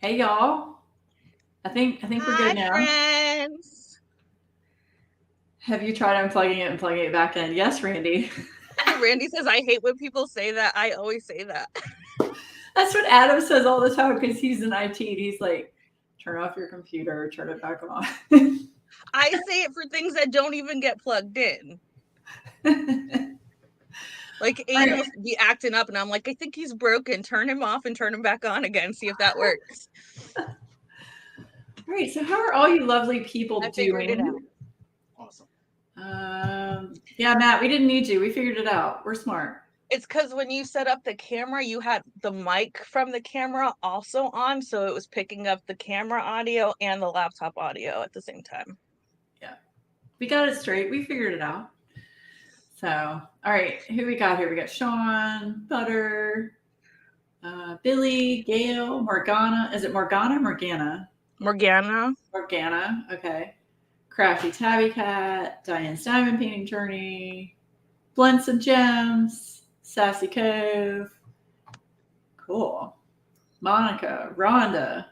Hey y'all. I think we're good Hi, now. friends. Have you tried unplugging it and plugging it back in? Yes, Randy. Randy says, I hate when people say that. I always say that. That's what Adam says all the time because he's in IT. And he's like, turn off your computer, turn it back on. I say it for things that don't even get plugged in. Like Aiden will be acting up, and I'm like, I think he's broken. Turn him off and turn him back on again. See if that works. All right. So, how are all you lovely people I figured it doing? out. Awesome. Yeah, Matt, we didn't need you. We figured it out. We're smart. It's because when you set up the camera, you had the mic from the camera also on, so it was picking up the camera audio and the laptop audio at the same time. Yeah, we got it straight. We figured it out. So, all right, who we got here? We got Sean, Butter, Billy, Gail, Morgana. Is it Morgana or Morgana? Morgana. Morgana. Okay. Crafty Tabby Cat, Diane's Diamond Painting Journey, Blends and Gems, Sassy Cove. Cool. Monica, Rhonda.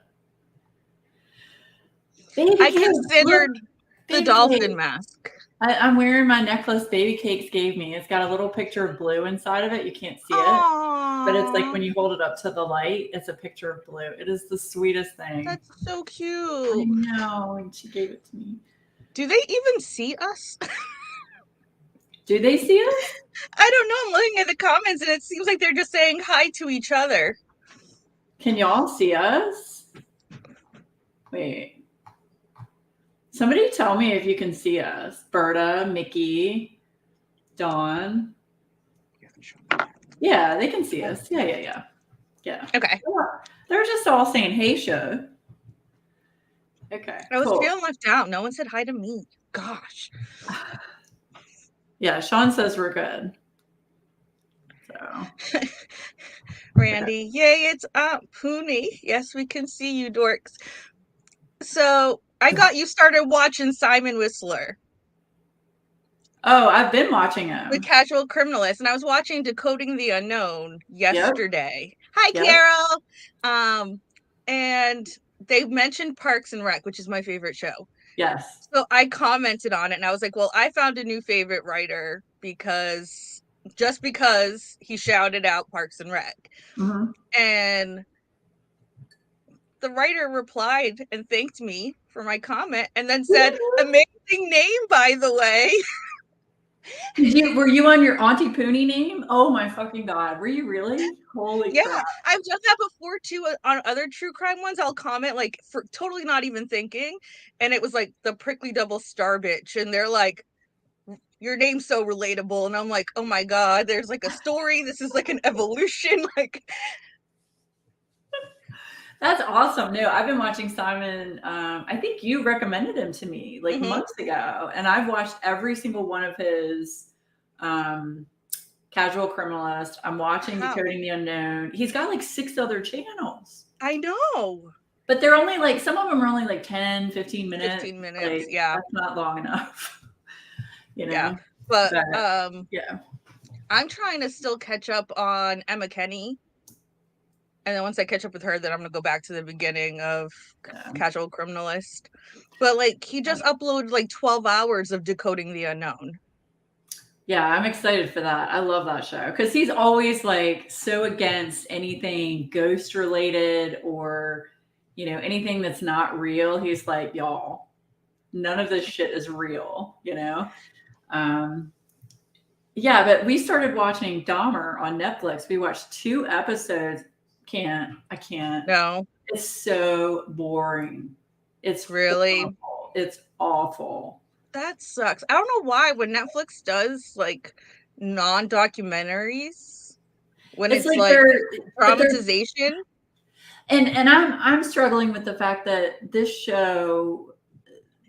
Baby I Cakes. considered the Baby dolphin Cakes. mask. I'm wearing my necklace Baby Cakes gave me. It's got a little picture of blue inside of it. You can't see it. But it's like when you hold it up to the light, it's a picture of blue. It is the sweetest thing. That's so I cute. know. And she gave it to me. Do they even see us? Do they see us? I don't know. I'm looking at the comments and it seems like they're just saying hi to each other. Can y'all see us? Wait. Somebody tell me if you can see us. Berta, Mickey, Dawn. Yeah, they can see us. Yeah. Okay. They're just all saying, hey, show. Okay. I was cool. feeling left out. No one said hi to me. Gosh. Yeah, Sean says we're good. So. Randy, yay, it's Aunt Poonie. Yes, we can see you, dorks. So I got you started watching Simon Whistler. Oh, I've been watching him. The Casual Criminalist, and I was watching Decoding the Unknown yesterday. Yep. Hi, Carol. And they mentioned Parks and Rec, which is my favorite show. Yes. So I commented on it, and I was like, well, I found a new favorite writer because he shouted out Parks and Rec. Mm-hmm. And the writer replied and thanked me for my comment and then said, amazing name, by the way. Were you on your Auntie Poonie name? Oh my fucking God. Were you really? Holy crap. I've done that before too on other true crime ones. I'll comment like for totally not even thinking. And it was like the prickly double star bitch. And they're like, your name's so relatable. And I'm like, oh my God, there's like a story. This is like an evolution. Like, that's awesome. No, I've been watching Simon. I think you recommended him to me like months ago, and I've watched every single one of his Casual Criminalist. I'm watching Decoding the Unknown. He's got like 6 other channels. I know. But they're only like, some of them are only like 10, 15 minutes. 15 minutes, like, yeah. That's not long enough. You know? Yeah. But yeah. I'm trying to still catch up on Emma Kenny. And then once I catch up with her, then I'm going to go back to the beginning of Casual Criminalist. But like, he just uploaded like 12 hours of Decoding the Unknown. Yeah, I'm excited for that. I love that show because he's always like so against anything ghost related or, you know, anything that's not real. He's like, y'all, none of this shit is real, you know? Yeah, but we started watching Dahmer on Netflix. We watched 2 episodes. I can't. No. It's so boring. It's really awful. It's awful. That sucks. I don't know why when Netflix does like non-documentaries, when it's like dramatization. And I'm struggling with the fact that this show,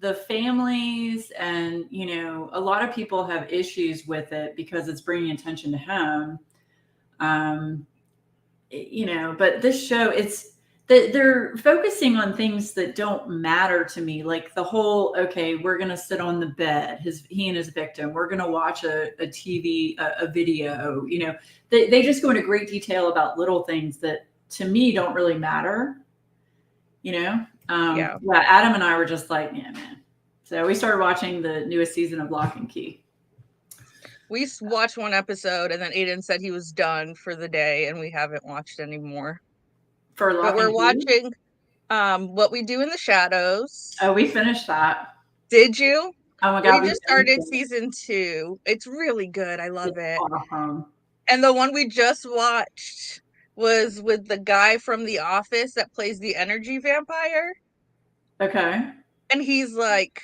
the families and, you know, a lot of people have issues with it because it's bringing attention to him. You know, but this show, it's that they're focusing on things that don't matter to me. Like the whole, okay, we're going to sit on the bed, he and his victim, we're going to watch a TV, a video, you know, they just go into great detail about little things that to me don't really matter. you know? Yeah. Yeah, Adam and I were just like, yeah, man. So we started watching the newest season of Lock and Key. We watched one episode and then Aiden said he was done for the day and we haven't watched anymore. For Lock But we're and Key? watching What We Do in the Shadows. Oh, we finished that. Did you? Oh my God. We just started season 2. It's really good. I love it. Awesome. And the one we just watched was with the guy from The Office that plays the energy vampire. Okay. And he's like,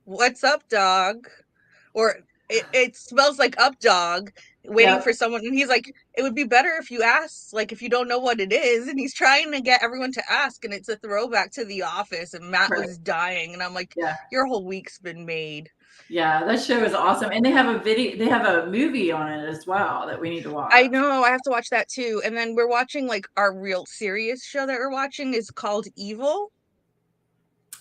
"What's up, dog?" Or it smells like up dog, waiting for someone. And he's like, "It would be better if you asked, like, if you don't know what it is." And he's trying to get everyone to ask. And it's a throwback to The Office. And Matt was dying. And I'm like, your whole week's been made. Yeah, that show is awesome. And they have a movie on it as well that we need to watch. I know, I have to watch that too. And then we're watching, like, our real serious show that we're watching is called Evil.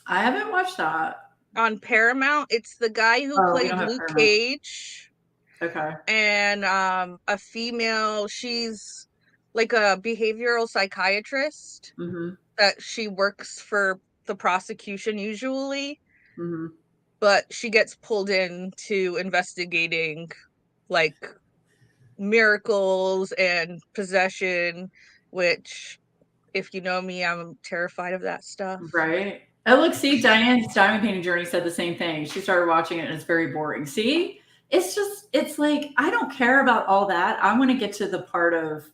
I haven't watched that. On Paramount. It's the guy who played Luke Cage. Okay. And a female, she's like a behavioral psychiatrist that she works for the prosecution usually. But she gets pulled into investigating like miracles and possession, which, if you know me, I'm terrified of that stuff. Right. Oh, look, see, Diane's diamond painting journey said the same thing. She started watching it and it's very boring. See, it's like, I don't care about all that. I want to get to the part of,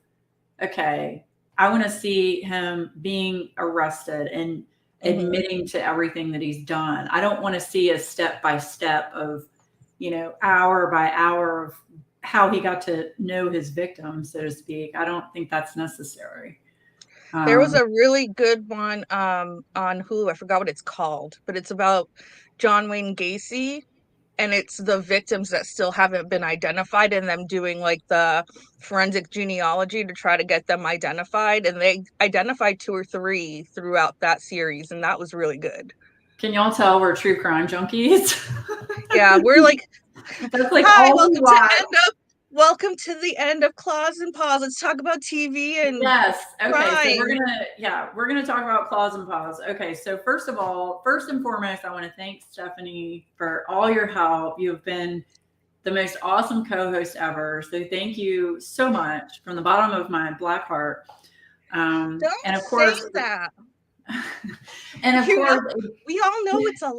okay, I want to see him being arrested and admitting to everything that he's done. I don't want to see a step by step of, hour by hour of how he got to know his victim, so to speak. I don't think that's necessary. There was a really good one on Hulu. I forgot what it's called, but it's about John Wayne Gacy, and it's the victims that still haven't been identified and them doing like the forensic genealogy to try to get them identified. And they identified 2 or 3 throughout that series, and that was really good. Can y'all tell we're true crime junkies? Yeah, we're like, that's like, hi, welcome to the end of Claws and Paws. Let's talk about TV and yes. Okay, crime. So we're gonna talk about Claws and Paws. Okay, so first and foremost, I want to thank Stephanie for all your help. You've been the most awesome co-host ever. So thank you so much from the bottom of my black heart. Don't and of course say that. And of course, we all know it's a.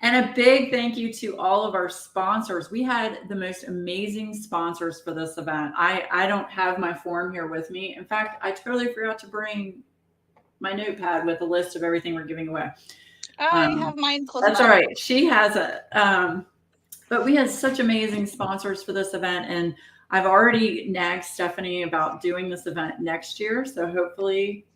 And a big thank you to all of our sponsors. We had the most amazing sponsors for this event. I don't have my form here with me. In fact, I totally forgot to bring my notepad with a list of everything we're giving away. I have mine close. That's all right. She has it. But we had such amazing sponsors for this event. And I've already nagged Stephanie about doing this event next year. So hopefully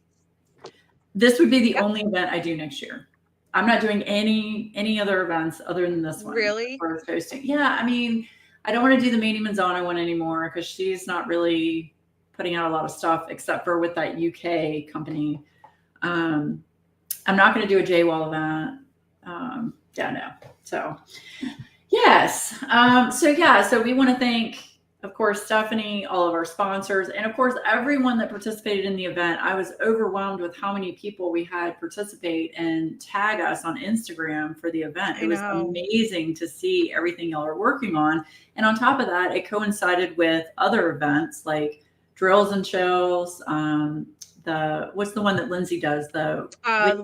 this would be the only event I do next year. I'm not doing any other events other than this one. Really? For hosting. Yeah, I mean, I don't want to do the Manny Manzana one anymore because she's not really putting out a lot of stuff except for with that UK company. I'm not going to do a JWall event. No. So, yes. So we want to thank, of course, Stephanie, all of our sponsors, and of course, everyone that participated in the event. I was overwhelmed with how many people we had participate and tag us on Instagram for the event. It was amazing to see everything y'all are working on. And on top of that, it coincided with other events like Drills and Chills, what's the one that Lindsay does, the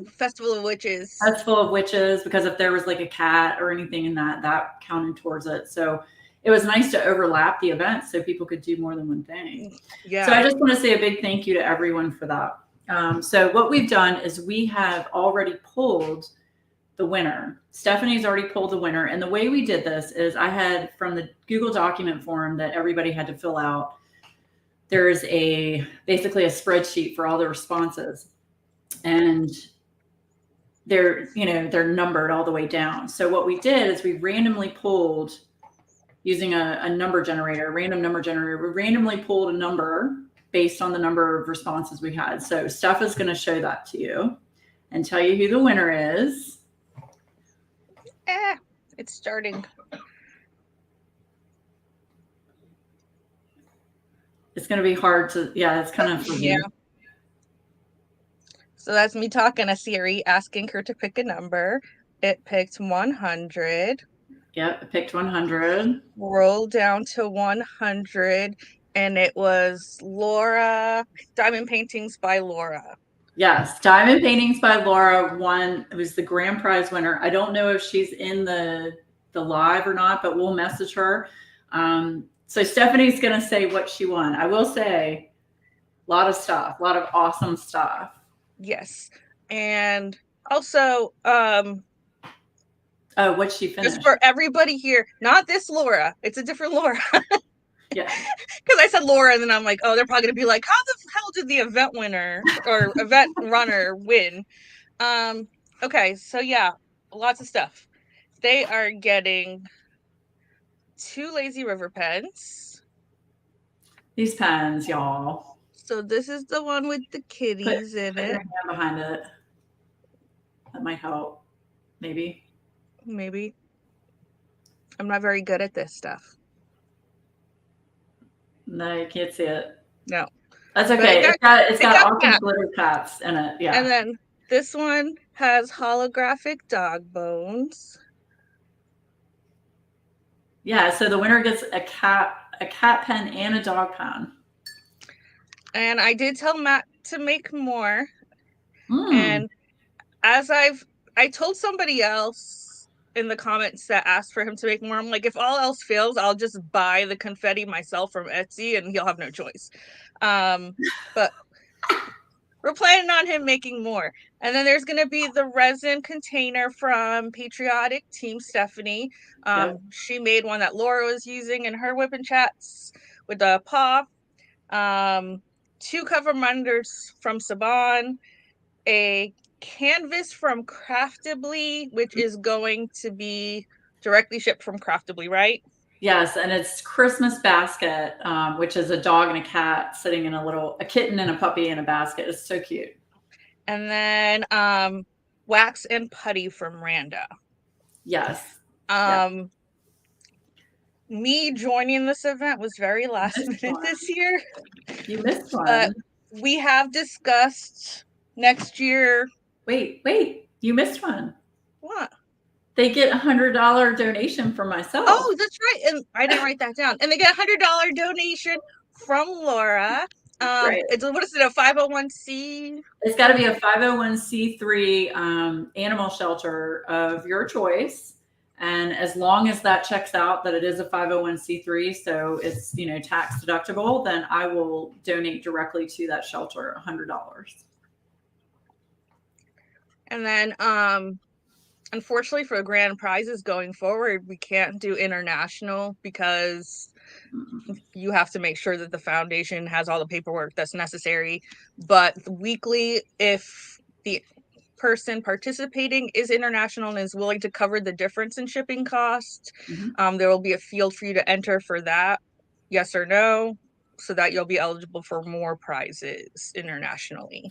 Festival of Witches. Festival of Witches, because if there was like a cat or anything in that counted towards it. So it was nice to overlap the events so people could do more than one thing. Yeah. So I just want to say a big thank you to everyone for that. So what we've done is we have already pulled the winner. Stephanie's already pulled the winner. And the way we did this is I had from the Google document form that everybody had to fill out, there's basically a spreadsheet for all the responses. And they're numbered all the way down. So what we did is we randomly pulled using a random number generator. We randomly pulled a number based on the number of responses we had. So Steph is going to show that to you and tell you who the winner is. It's starting. It's going to be hard to, it's kind of. Yeah. So that's me talking to Siri, asking her to pick a number. It picked 100. Yep, it picked 100. Roll down to 100, and it was Laura, Diamond Paintings by Laura. Yes, Diamond Paintings by Laura won. It was the grand prize winner. I don't know if she's in the live or not, but we'll message her. So Stephanie's going to say what she won. I will say a lot of stuff, a lot of awesome stuff. Yes. And also, oh, what she finished. Just for everybody here, not this Laura. It's a different Laura. Yeah. Because I said Laura, and then I'm like, oh, they're probably gonna be like, how the hell did the event winner or event runner win? Okay, so yeah, lots of stuff. They are getting 2 Lazy River pens. These pens, y'all. So this is the one with the kitties in put it. Your hand behind it. That might help. Maybe. I'm not very good at this stuff. No, you can't see it. No. That's okay. It's got awesome glitter caps in it. Yeah. And then this one has holographic dog bones. Yeah, so the winner gets a cat pen and a dog pen. And I did tell Matt to make more. And as I told somebody else in the comments that asked for him to make more, I'm like, if all else fails, I'll just buy the confetti myself from Etsy and he'll have no choice. But we're planning on him making more. And then there's going to be the resin container from Patriotic Team Stephanie. Yep. She made one that Laura was using in her whip and chats with the paw. 2 cover minders from Saban. A canvas from Craftably, which is going to be directly shipped from Craftably, right? Yes, and it's Christmas basket, which is a dog and a cat sitting in a kitten and a puppy in a basket. It's so cute. And then wax and putty from Randa. Yes. Me joining this event was very last minute this year. You missed one. But we have discussed next year. Wait, you missed one. What? They get $100 donation from myself. Oh, that's right. And I didn't write that down. And they get $100 donation from Laura. Right. What is it, a 501c? It's got to be a 501c3 animal shelter of your choice. And as long as that checks out that it is a 501c3, so it's, tax deductible, then I will donate directly to that shelter $100. And then, unfortunately for grand prizes going forward, we can't do international because you have to make sure that the foundation has all the paperwork that's necessary. But weekly, if the person participating is international and is willing to cover the difference in shipping cost, there will be a field for you to enter for that, yes or no, so that you'll be eligible for more prizes internationally.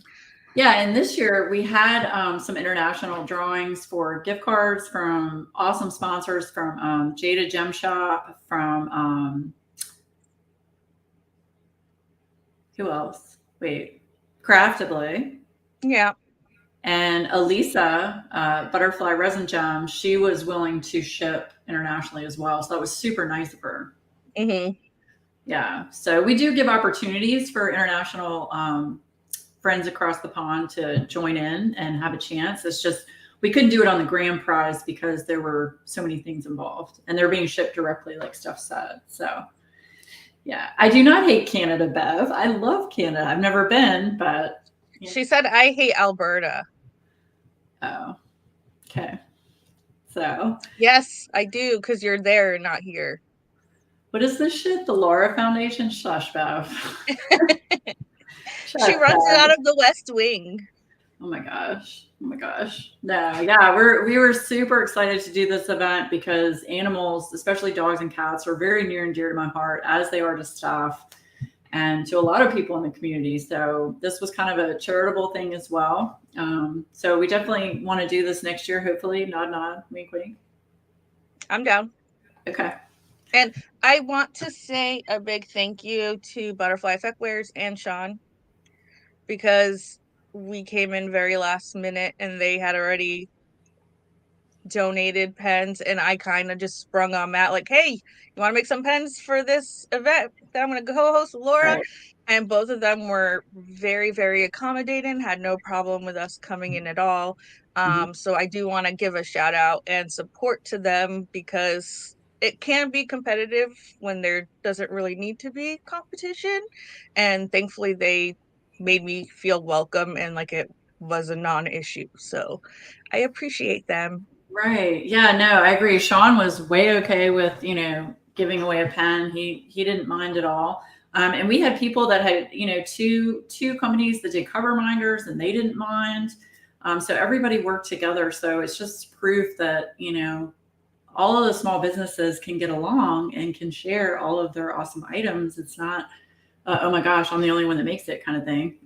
Yeah, and this year we had some international drawings for gift cards from awesome sponsors from Jada Gem Shop, from who else? Wait, Craftably. Yeah. And Elisa, Butterfly Resin Gem, she was willing to ship internationally as well. So that was super nice of her. Yeah. So we do give opportunities for international friends across the pond to join in and have a chance. It's just we couldn't do it on the grand prize because there were so many things involved and they're being shipped directly, like Steph said. So yeah, I do not hate Canada, Bev. I love Canada. I've never been, but she said I hate Alberta. Oh, okay. So yes, I do, because you're there and not here. What is this shit? The Laura Foundation? Shush, Bev. She runs it out of the West Wing. Oh my gosh. No, yeah, we were super excited to do this event because animals, especially dogs and cats, are very near and dear to my heart, as they are to staff and to a lot of people in the community. So this was kind of a charitable thing as well. So we definitely want to do this next year, hopefully. Nod, wink, wink. I'm down. Okay. And I want to say a big thank you to Butterfly Effect Wears and Sean, because we came in very last minute and they had already donated pens, and I kind of just sprung on Matt like, hey, you want to make some pens for this event that I'm going to co-host with Laura? Right. And both of them were very, very accommodating, had no problem with us coming in at all. So I do want to give a shout out and support to them, because it can be competitive when there doesn't really need to be competition. And thankfully they made me feel welcome and like it was a non-issue. So I appreciate them. Right. Yeah, no, I agree. Sean was way okay with, giving away a pen. He didn't mind at all. And we had people that had, two companies that did cover minders and they didn't mind. So everybody worked together. So it's just proof that, all of the small businesses can get along and can share all of their awesome items. It's not, oh my gosh, I'm the only one that makes it kind of thing.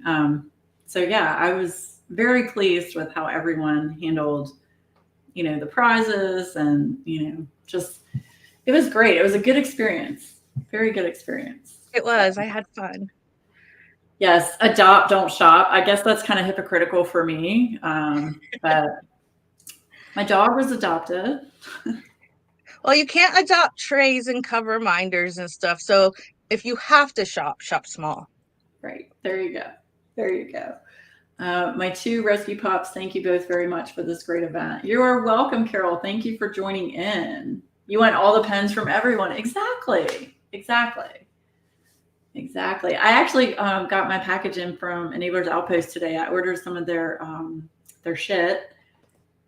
So yeah, I was very pleased with how everyone handled, the prizes and, just, it was great. It was a good experience. Very good experience. It was. I had fun. Yes. Adopt, don't shop. I guess that's kind of hypocritical for me. But my dog was adopted. Well, you can't adopt trays and cover minders and stuff. So if you have to shop, shop small. Right. There you go. There you go. My two rescue pups, thank you both very much for this great event. You are welcome, Carol. Thank you for joining in. You want all the pens from everyone. Exactly. I actually got my package in from Enablers Outpost today. I ordered some of their shit,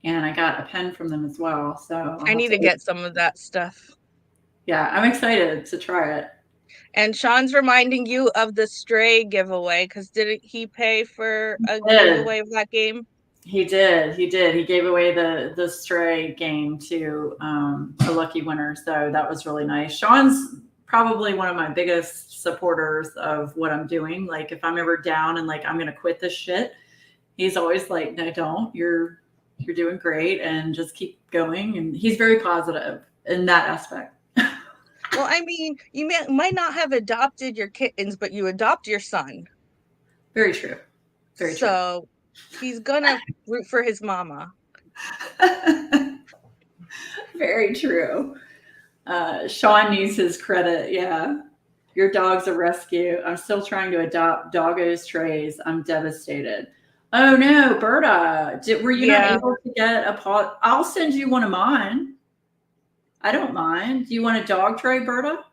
and I got a pen from them as well. So I need to get some of that stuff. Yeah, I'm excited to try it. And Sean's reminding you of the Stray giveaway, because didn't he pay for a giveaway of that game? He did. He gave away the Stray game to a lucky winner. So that was really nice. Sean's probably one of my biggest supporters of what I'm doing. Like if I'm ever down and like I'm gonna quit this shit, he's always like, no, don't. You're doing great and just keep going. And he's very positive in that aspect. Well, I mean, you might not have adopted your kittens, but you adopt your son. Very true. Very true. So he's gonna root for his mama. Very true. Sean needs his credit. Yeah. Your dog's a rescue. I'm still trying to adopt Doggo's trays. I'm devastated. Oh no, Berta. Were you not able to get a Paw? I'll send you one of mine. I don't mind. Do you want a dog tray, Berta?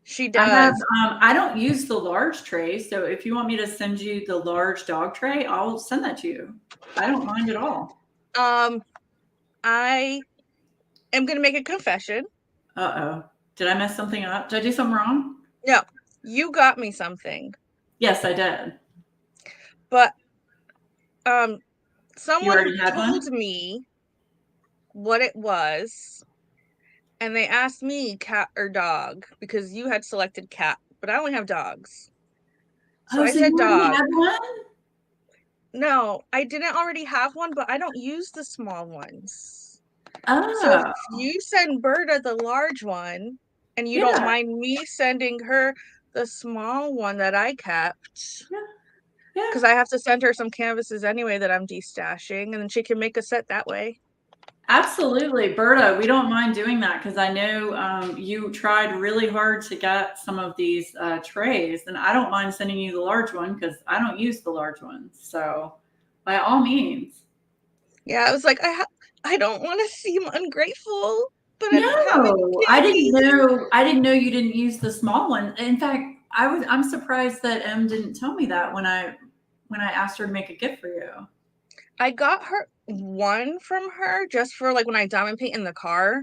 She does. I don't use the large tray, so if you want me to send you the large dog tray, I'll send that to you. I don't mind at all. I am going to make a confession. Uh-oh. Did I mess something up? Did I do something wrong? No. You got me something. Yes, I did. But someone told me what it was. And they asked me cat or dog, because you had selected cat, but I only have dogs. So I said dog. Had one? No, I didn't already have one, but I don't use the small ones. Oh. So if you send Berta the large one, and you don't mind me sending her the small one that I kept, because I have to send her some canvases anyway that I'm destashing, and then she can make a set that way. Absolutely. Berta, we don't mind doing that, because I know you tried really hard to get some of these trays, and I don't mind sending you the large one because I don't use the large ones. So by all means. Yeah, I was like, I don't want to seem ungrateful, but no, I didn't know you didn't use the small one. In fact, I'm surprised that Em didn't tell me that when I asked her to make a gift for you. I got her one from her just for like when I diamond paint in the car.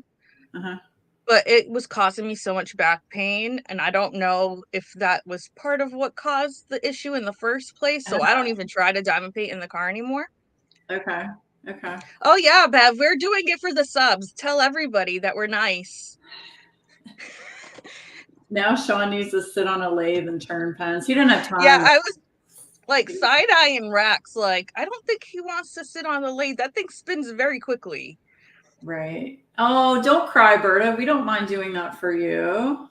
But it was causing me so much back pain, and I don't know if that was part of what caused the issue in the first place. So I don't even try to diamond paint in the car anymore. Okay. Oh yeah, Bev, we're doing it for the subs. Tell everybody that we're nice. Now Sean needs to sit on a lathe and turn pens. He didn't have time. Yeah, I was like side-eyeing Rax, like, I don't think he wants to sit on the lathe. That thing spins very quickly. Right. Oh, don't cry, Berta. We don't mind doing that for you.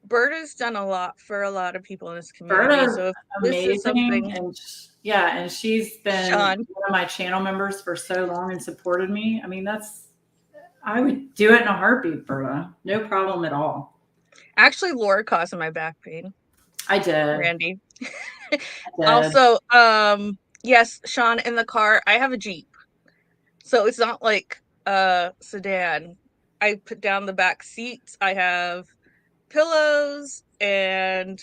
Berta's done a lot for a lot of people in this community. Berta's so if amazing, this is something, and Yeah, and she's been Sean. one of my channel members for so long and supported me. I mean, I would do it in a heartbeat, Berta. No problem at all. Actually, Laura causing my back pain. I did. Randy. I did. Also, yes, Sean, in the car, I have a Jeep. So it's not like a sedan. I put down the back seats. I have pillows and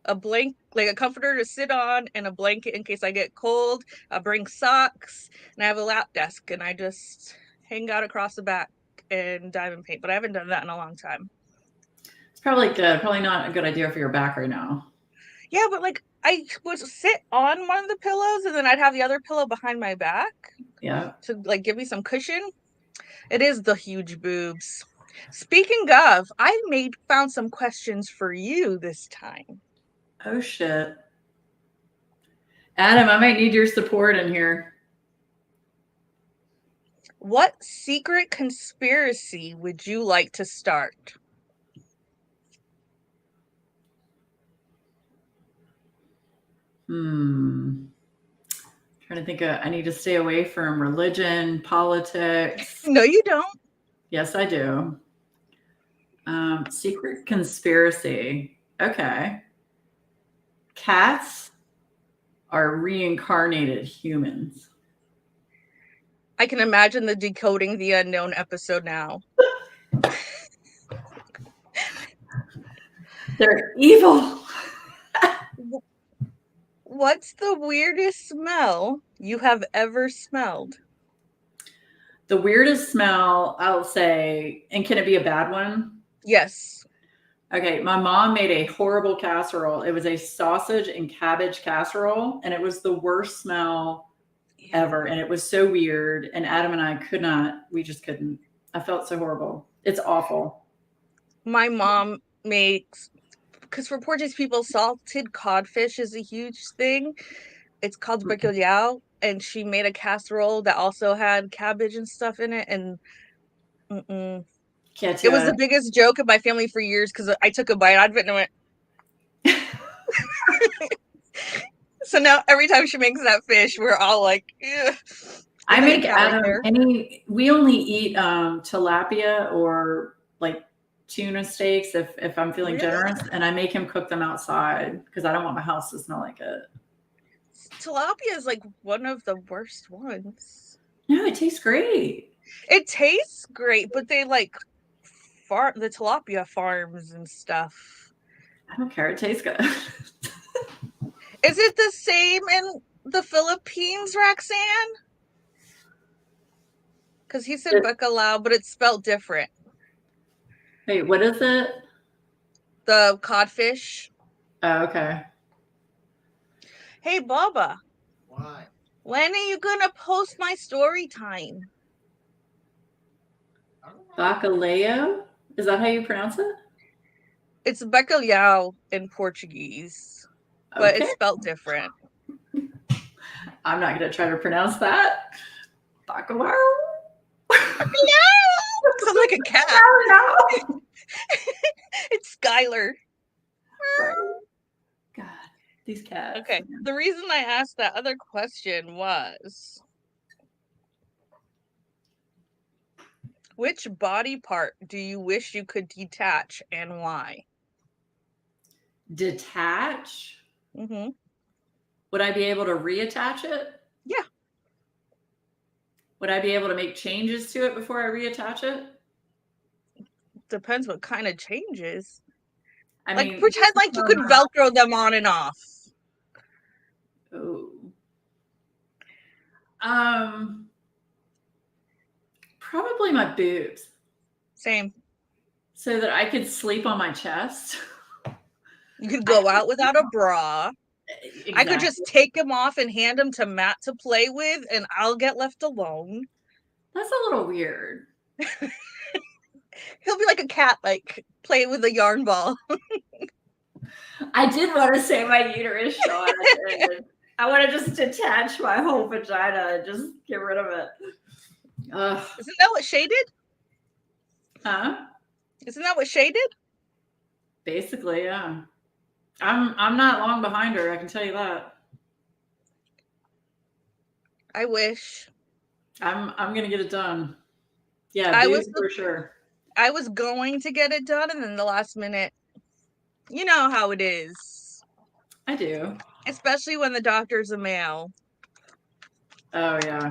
a comforter to sit on and a blanket in case I get cold. I bring socks and I have a lap desk and I just hang out across the back and diamond paint. But I haven't done that in a long time. It's probably good. Probably not a good idea for your back right now. Yeah, but like I would sit on one of the pillows and then I'd have the other pillow behind my back. Yeah. To like give me some cushion. It is the huge boobs. Speaking of, I found some questions for you this time. Oh shit. Adam, I might need your support in here. What secret conspiracy would you like to start? Trying to think of, I need to stay away from religion, politics. No, you don't. Yes, I do. Secret conspiracy. Okay. Cats are reincarnated humans. I can imagine the Decoding the Unknown episode now. They're evil. What's the weirdest smell you have ever smelled? The weirdest smell, I'll say, and can it be a bad one? Yes. Okay, my mom made a horrible casserole. It was a sausage and cabbage casserole, and it was the worst smell ever. And it was so weird. And Adam and I we just couldn't. I felt so horrible. It's awful. My mom makes, because for Portuguese people, salted codfish is a huge thing. It's called bacalhau, and she made a casserole that also had cabbage and stuff in it. And Can't do it was the biggest joke of my family for years because I took a bite out of it and went. So now every time she makes that fish, we're all like, ugh. I make Adam we only eat tilapia or like tuna steaks if I'm feeling generous, and I make him cook them outside because I don't want my house to smell like it. Tilapia is like one of the worst ones. No, it tastes great. It tastes great, but they like the tilapia farms and stuff. I don't care. It tastes good. Is it the same in the Philippines, Roxanne? Because he said bacalhau, but it's spelled different. Wait, what is it? The codfish. Oh, okay. Hey, Baba. Why? When are you going to post my story time? Bacalhau? Is that how you pronounce it? It's bacalhau in Portuguese, but it's spelled different. I'm not going to try to pronounce that. Bacalhau? Sounds like a cat. No. It's Skylar. God, these cats. Okay, the reason I asked that other question was, which body part do you wish you could detach and why? Detach? Mm-hmm. Would I be able to reattach it? Yeah. Would I be able to make changes to it before I reattach it? Depends what kind of changes. I like mean, pretend like you could Velcro them on and off. Oh. Probably my boobs. Same. So that I could sleep on my chest. You could go out without a bra. Exactly. I could just take them off and hand them to Matt to play with, and I'll get left alone. That's a little weird. He'll be like a cat, like playing with a yarn ball. I did want to say my uterus, Sean. I want to just detach my whole vagina and just get rid of it. Isn't that what Shay did? Huh? Isn't that what Shay did? Basically, yeah. I'm not long behind her, I can tell you that. I wish. I'm gonna get it done. Yeah, I booze was for sure. I was going to get it done, and then the last minute, you know how it is. I do. Especially when the doctor's a male. Oh yeah.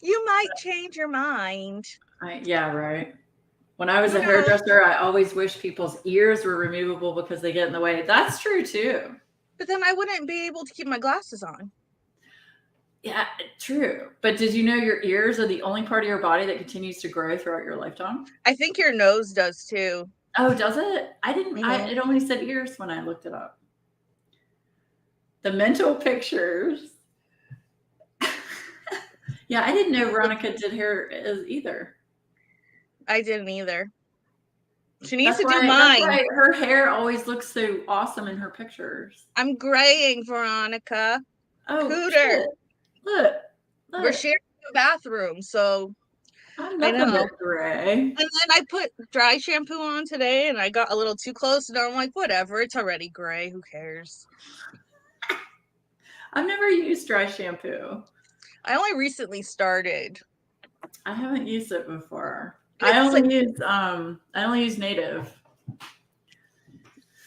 You might change your mind. Yeah, right. When I was a Yeah. hairdresser, I always wish people's ears were removable because they get in the way. That's true too. But then I wouldn't be able to keep my glasses on. Yeah, true. But did you know your ears are the only part of your body that continues to grow throughout your lifetime? I think your nose does too. Oh, does it? I didn't. Mhm. It only said ears when I looked it up. The mental pictures. Yeah, I didn't know Veronica did hair either. I didn't either. She needs That's to do why. That's mine. why her hair always looks so awesome in her pictures. I'm graying, Veronica. Oh, Cooter. shit. Look. We're Look. sharing a bathroom, so I'm I nothing know. but gray. And then I put dry shampoo on today, and I got a little too close, and I'm like, whatever, it's already gray. Who cares? I've never used dry shampoo. I only recently started. I haven't used it before. It's I like, only use native.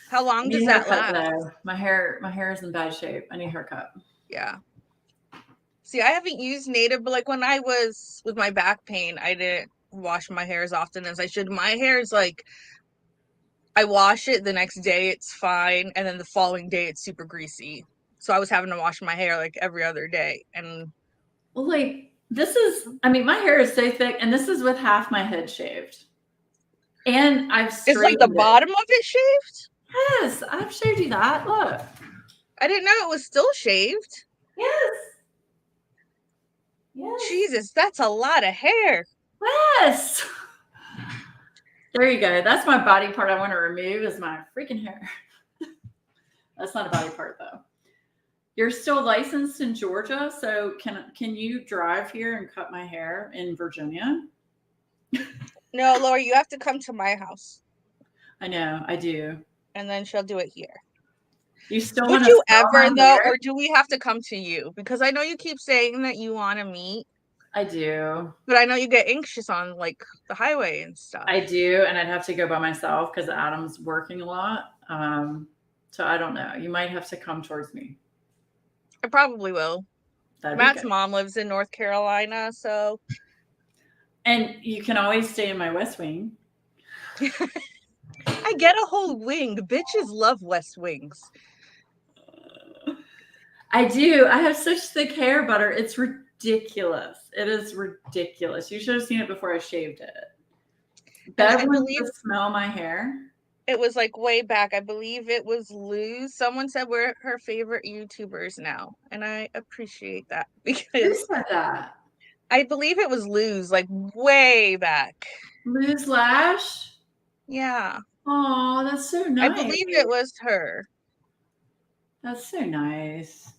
how I long need does a that haircut last? though. My hair is in bad shape. I need a haircut. Yeah. See, I haven't used native, but like when I was with my back pain, I didn't wash my hair as often as I should. My hair is like, I wash it the next day, it's fine, and then the following day it's super greasy. So I was having to wash my hair like every other day. And Well, like this is, I mean, my hair is so thick, and this is with half my head shaved. And I've it's like the straightened it. bottom of it shaved. Yes, I've showed you that. Look. I didn't know it was still shaved. Yes. Yes. Jesus, that's a lot of hair. Yes. There you go. That's my body part I want to remove is my freaking hair. That's not a body part though. You're still licensed in Georgia, so can you drive here and cut my hair in Virginia? No, Laura, you have to come to my house. I know, I do. And then she'll do it here. You still Would want you to ever though, or do we have to come to you? Because I know you keep saying that you want to meet. I do. But I know you get anxious on like the highway and stuff. I do, and I'd have to go by myself because Adam's working a lot. So I don't know. You might have to come towards me. I probably will. Matt's mom lives in North Carolina, so. And you can always stay in my West Wing. I get a whole wing. Bitches love West Wings. I do. I have such thick hair, Butter. It's ridiculous. It is ridiculous. You should have seen it before I shaved it. Bev wants to smell my hair. It was like way back. I believe it was Luz. Someone said we're her favorite YouTubers now. And I appreciate that because who said that? I believe it was Luz, like way back. Luz Lash? Yeah. Oh, that's so nice. I believe it was her. That's so nice.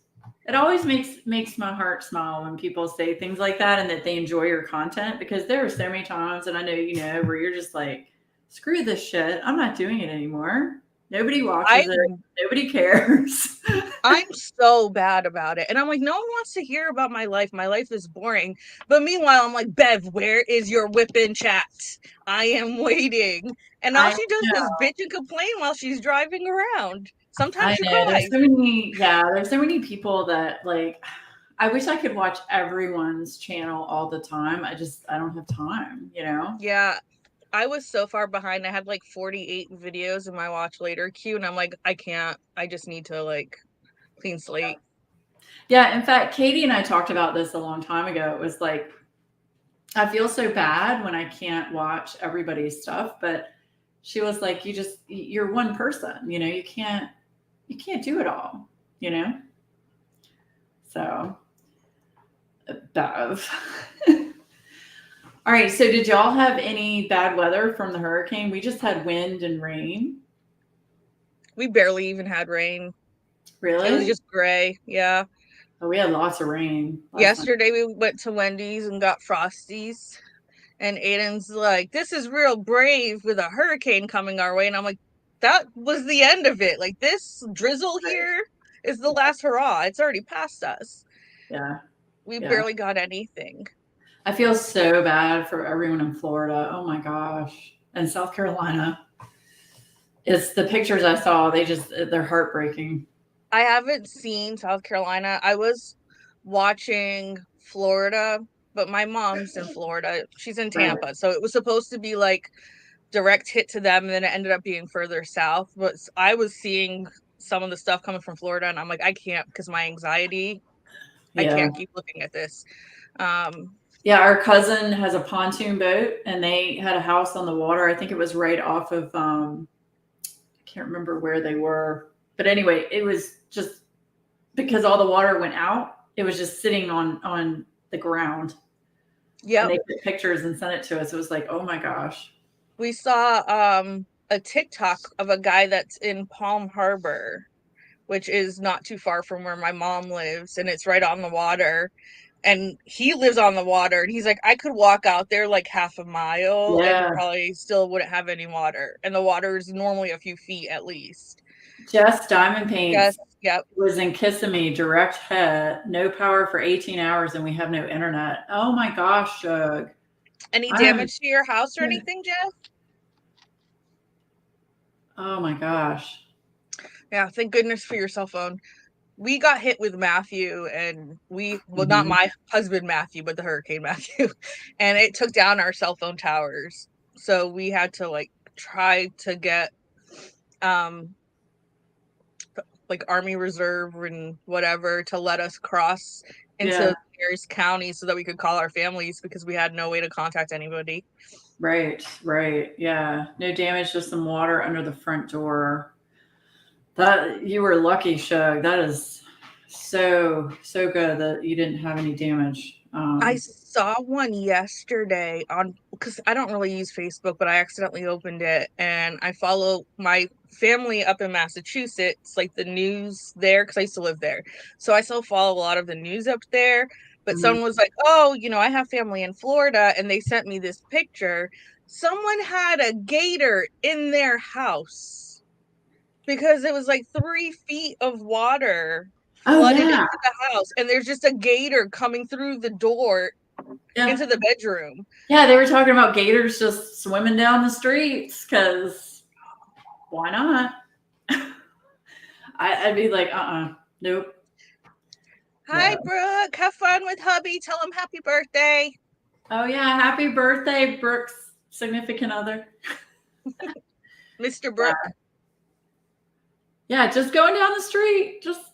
It always makes my heart smile when people say things like that and that they enjoy your content, because there are so many times, and I know you know, where you're just like, screw this shit. I'm not doing it anymore. Nobody watches it. Nobody cares. I'm so bad about it. And I'm like, no one wants to hear about my life. My life is boring. But meanwhile, I'm like, Bev, where is your whipping chat? I am waiting. And all she does is bitch and complain while she's driving around. Sometimes she cries. There's so many people that like, I wish I could watch everyone's channel all the time. I don't have time, you know? Yeah. I was so far behind. I had like 48 videos in my watch later queue. And I'm like, I can't. I just need to like clean slate. Yeah. In fact, Katie and I talked about this a long time ago. It was like, I feel so bad when I can't watch everybody's stuff, but she was like, you're one person, you know, you can't do it all, you know? So, Bev. All right. So did y'all have any bad weather from the hurricane? We just had wind and rain. We barely even had rain. Really? It was just gray. Yeah. Oh, we had lots of rain. Yesterday we went to Wendy's and got Frosties. And Aiden's like, this is real brave with a hurricane coming our way. And I'm like, that was the end of it. Like, this drizzle here is the last hurrah. It's already past us. Yeah. We Yeah. barely got anything. I feel so bad for everyone in Florida. Oh my gosh. And South Carolina. It's the pictures I saw, they're heartbreaking. I haven't seen South Carolina. I was watching Florida, but my mom's in Florida. She's in Right. Tampa. So it was supposed to be like direct hit to them, and then it ended up being further south. But I was seeing some of the stuff coming from Florida, and I'm like, I can't, because my anxiety, I Yeah. can't keep looking at this. Yeah, our cousin has a pontoon boat, and they had a house on the water. I think it was right off of I can't remember where they were. But anyway, it was just because all the water went out, it was just sitting on the ground. Yeah. And they took pictures and sent it to us. It was like, oh my gosh. We saw a TikTok of a guy that's in Palm Harbor, which is not too far from where my mom lives, and it's right on the water. And he lives on the water, and he's like, I could walk out there like half a mile and probably still wouldn't have any water. And the water is normally a few feet at least. Jess Diamond Paints Yep. was in Kissimmee, direct hit, no power for 18 hours, and we have no internet. Oh my gosh, Shug. Any damage to your house or anything, Jeff? Oh my gosh. Yeah, thank goodness for your cell phone. We got hit with Matthew, and not my husband Matthew, but the Hurricane Matthew, and it took down our cell phone towers. So we had to like try to get like Army Reserve and whatever to let us cross into various counties so that we could call our families, because we had no way to contact anybody. Right. Yeah. No damage, just some water under the front door. That you were lucky, Shug. That is so good that you didn't have any damage. I saw one yesterday because I don't really use Facebook, but I accidentally opened it, and I follow my family up in Massachusetts, like the news there, because I used to live there. So I still follow a lot of the news up there. But someone was like, oh, I have family in Florida, and they sent me this picture. Someone had a gator in their house because it was like 3 feet of water flooded into the house, and there's just a gator coming through the door into the bedroom. Yeah, they were talking about gators just swimming down the streets, because why not? I'd be like, nope. Hi, Brooke. Have fun with hubby. Tell him happy birthday. Oh yeah, happy birthday, Brooke's significant other. Mr. Brooke. Yeah, just going down the street, just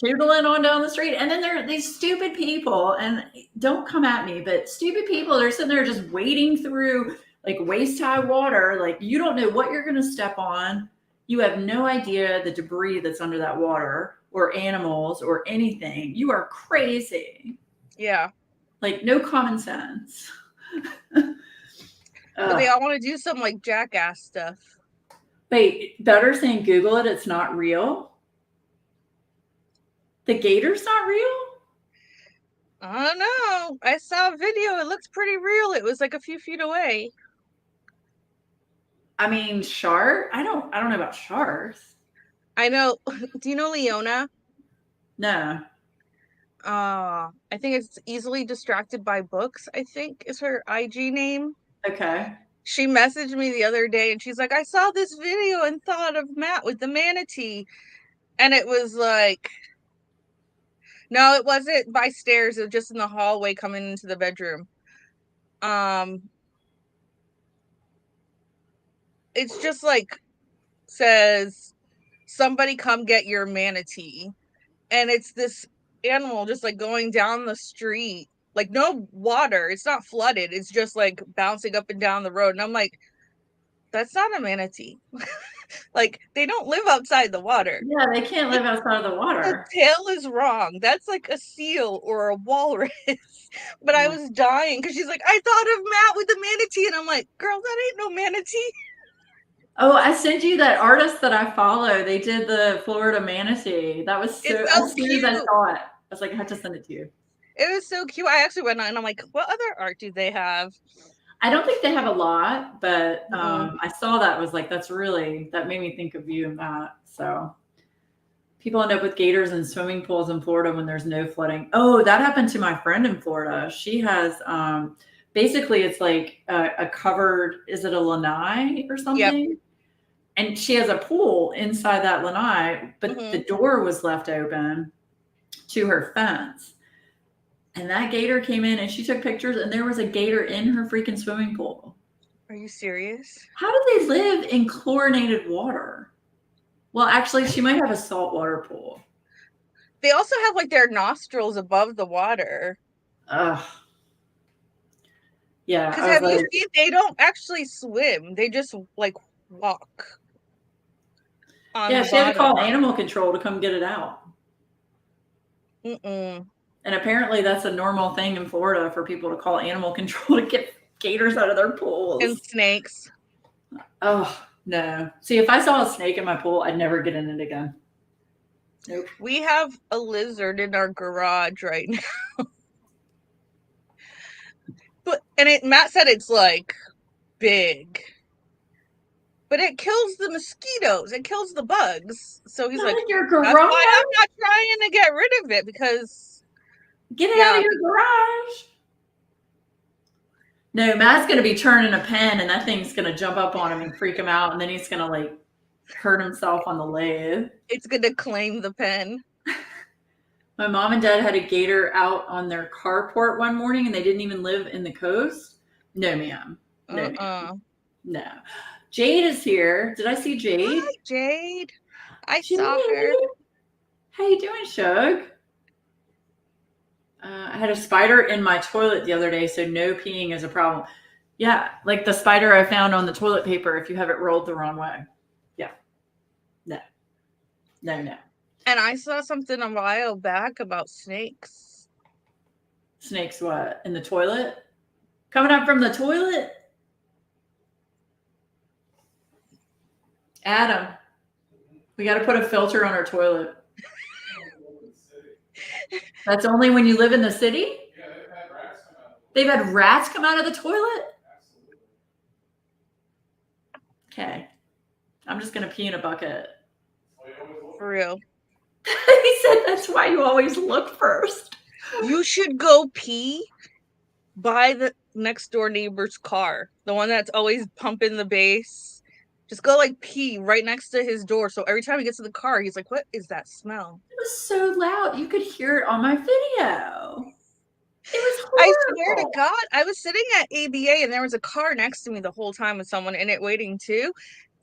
tootling on down the street. And then there are these stupid people, and don't come at me, but stupid people, they're sitting there just wading through like waist-high water. Like, you don't know what you're going to step on. You have no idea the debris that's under that water, or animals, or anything. You are crazy. Yeah. Like, no common sense. But they all want to do some like jackass stuff. Wait, better saying Google it, it's not real? The gator's not real? I don't know. I saw a video. It looks pretty real. It was like a few feet away. I mean, shark? I don't know about sharks. I know. Do you know Leona? No. I think it's Easily Distracted by Books, I think is her IG name. Okay. She messaged me the other day, and she's like, I saw this video and thought of Matt with the manatee. And it was like, no, it wasn't by stairs. It was just in the hallway coming into the bedroom. It's just like, says, somebody come get your manatee. And it's this animal just like going down the street, like no water. It's not flooded. It's just like bouncing up and down the road. And I'm like, that's not a manatee. Like, they don't live outside the water. Yeah, they can't live outside of the water. The tail is wrong. That's like a seal or a walrus. But I was dying because she's like, I thought of Matt with the manatee. And I'm like, girl, that ain't no manatee. Oh, I sent you that artist that I follow. They did the Florida manatee. That was so as soon as I saw it, I was like, I have to send it to you. It was so cute. I actually went on and I'm like, what other art do they have? I don't think they have a lot, but I saw that, was like, that made me think of you and Matt. So People end up with gators in swimming pools in Florida when there's no flooding. Oh, that happened to my friend in Florida. She has basically it's like a covered, is it a lanai or something? Yep. And she has a pool inside that lanai, but the door was left open to her fence. And that gator came in and she took pictures and there was a gator in her freaking swimming pool. Are you serious? How do they live in chlorinated water? Well, actually, she might have a saltwater pool. They also have like their nostrils above the water. Ugh. Yeah. Because have you seen, they don't actually swim. They just like walk. Yeah, she had to call animal control to come get it out. Mm-mm. And apparently that's a normal thing in Florida for people to call animal control to get gators out of their pools. And snakes. Oh, no. See, if I saw a snake in my pool, I'd never get in it again. Nope. We have a lizard in our garage right now. Matt said it's like big. But it kills the mosquitoes. It kills the bugs. So he's like, your garage. That's why I'm not trying to get rid of it, because get it out of your garage. No, Matt's going to be turning a pen and that thing's going to jump up on him and freak him out. And then he's going to like hurt himself on the lathe. It's going to claim the pen. My mom and dad had a gator out on their carport one morning and they didn't even live in the coast. No, ma'am. No, ma'am. No. Jade is here. Did I see Jade? Hi, Jade. I saw her. How you doing, Shug? I had a spider in my toilet the other day, so no peeing is a problem. Yeah, like the spider I found on the toilet paper if you have it rolled the wrong way. Yeah. No. And I saw something a while back about snakes. Snakes what? In the toilet? Coming up from the toilet? Adam, we got to put a filter on our toilet. That's only when you live in the city? Yeah, they've had rats come out of the toilet? Absolutely. Okay. I'm just going to pee in a bucket. For real. He said that's why you always look first. You should go pee by the next door neighbor's car. The one that's always pumping the bass. Just go like pee right next to his door. So every time he gets to the car, he's like, what is that smell? It was so loud. You could hear it on my video. It was horrible. I swear to God, I was sitting at ABA and there was a car next to me the whole time with someone in it waiting too.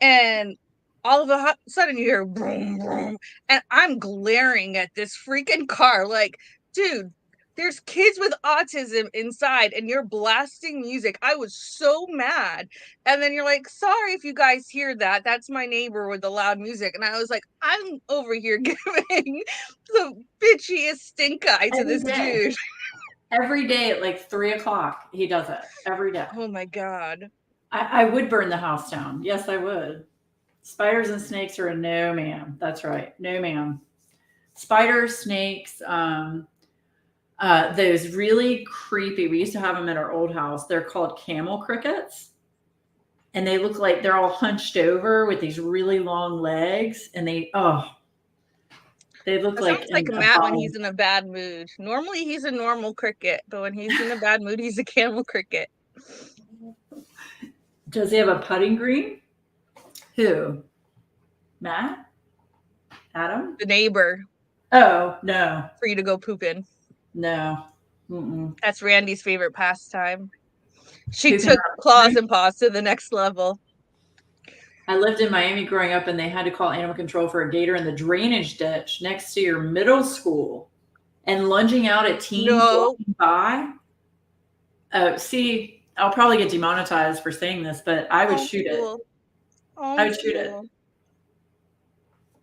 And all of a sudden you hear boom, boom. And I'm glaring at this freaking car like, dude, there's kids with autism inside and you're blasting music. I was so mad. And then you're like, sorry if you guys hear that. That's my neighbor with the loud music. And I was like, I'm over here giving the bitchiest stink eye to this dude. Every day at like 3:00, he does it. Every day. Oh my God. I would burn the house down. Yes, I would. Spiders and snakes are a no, ma'am. That's right. No, ma'am. Spiders, snakes, those really creepy, we used to have them at our old house. They're called camel crickets. And they look like they're all hunched over with these really long legs. And they look that like. Sounds like Matt when he's in a bad mood. Normally he's a normal cricket, but when he's in a bad mood, he's a camel cricket. Does he have a putting green? Who? Matt? Adam? The neighbor. Oh, no. For you to go poop in. No. Mm-mm. That's Randy's favorite pastime. She took Claws and Paws to the next level. I lived in Miami growing up and they had to call animal control for a gator in the drainage ditch next to your middle school and lunging out at teens walking by. See, I'll probably get demonetized for saying this, but I would shoot it. I would shoot it.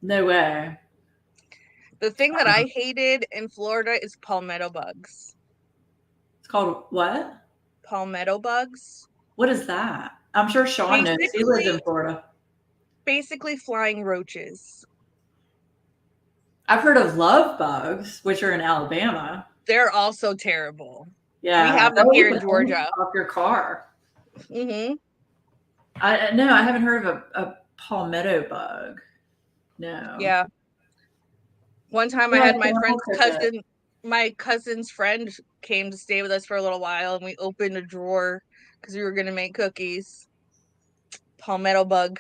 No way. The thing that I hated in Florida is palmetto bugs. It's called what? Palmetto bugs. What is that? I'm sure Sean knows. He lives in Florida. Basically flying roaches. I've heard of love bugs, which are in Alabama. They're also terrible. Yeah. We have them here in Georgia. Off your car. Mm-hmm. No, I haven't heard of a palmetto bug. No. Yeah. One time I had my cousin's friend came to stay with us for a little while, and we opened a drawer because we were going to make cookies. Palmetto bug.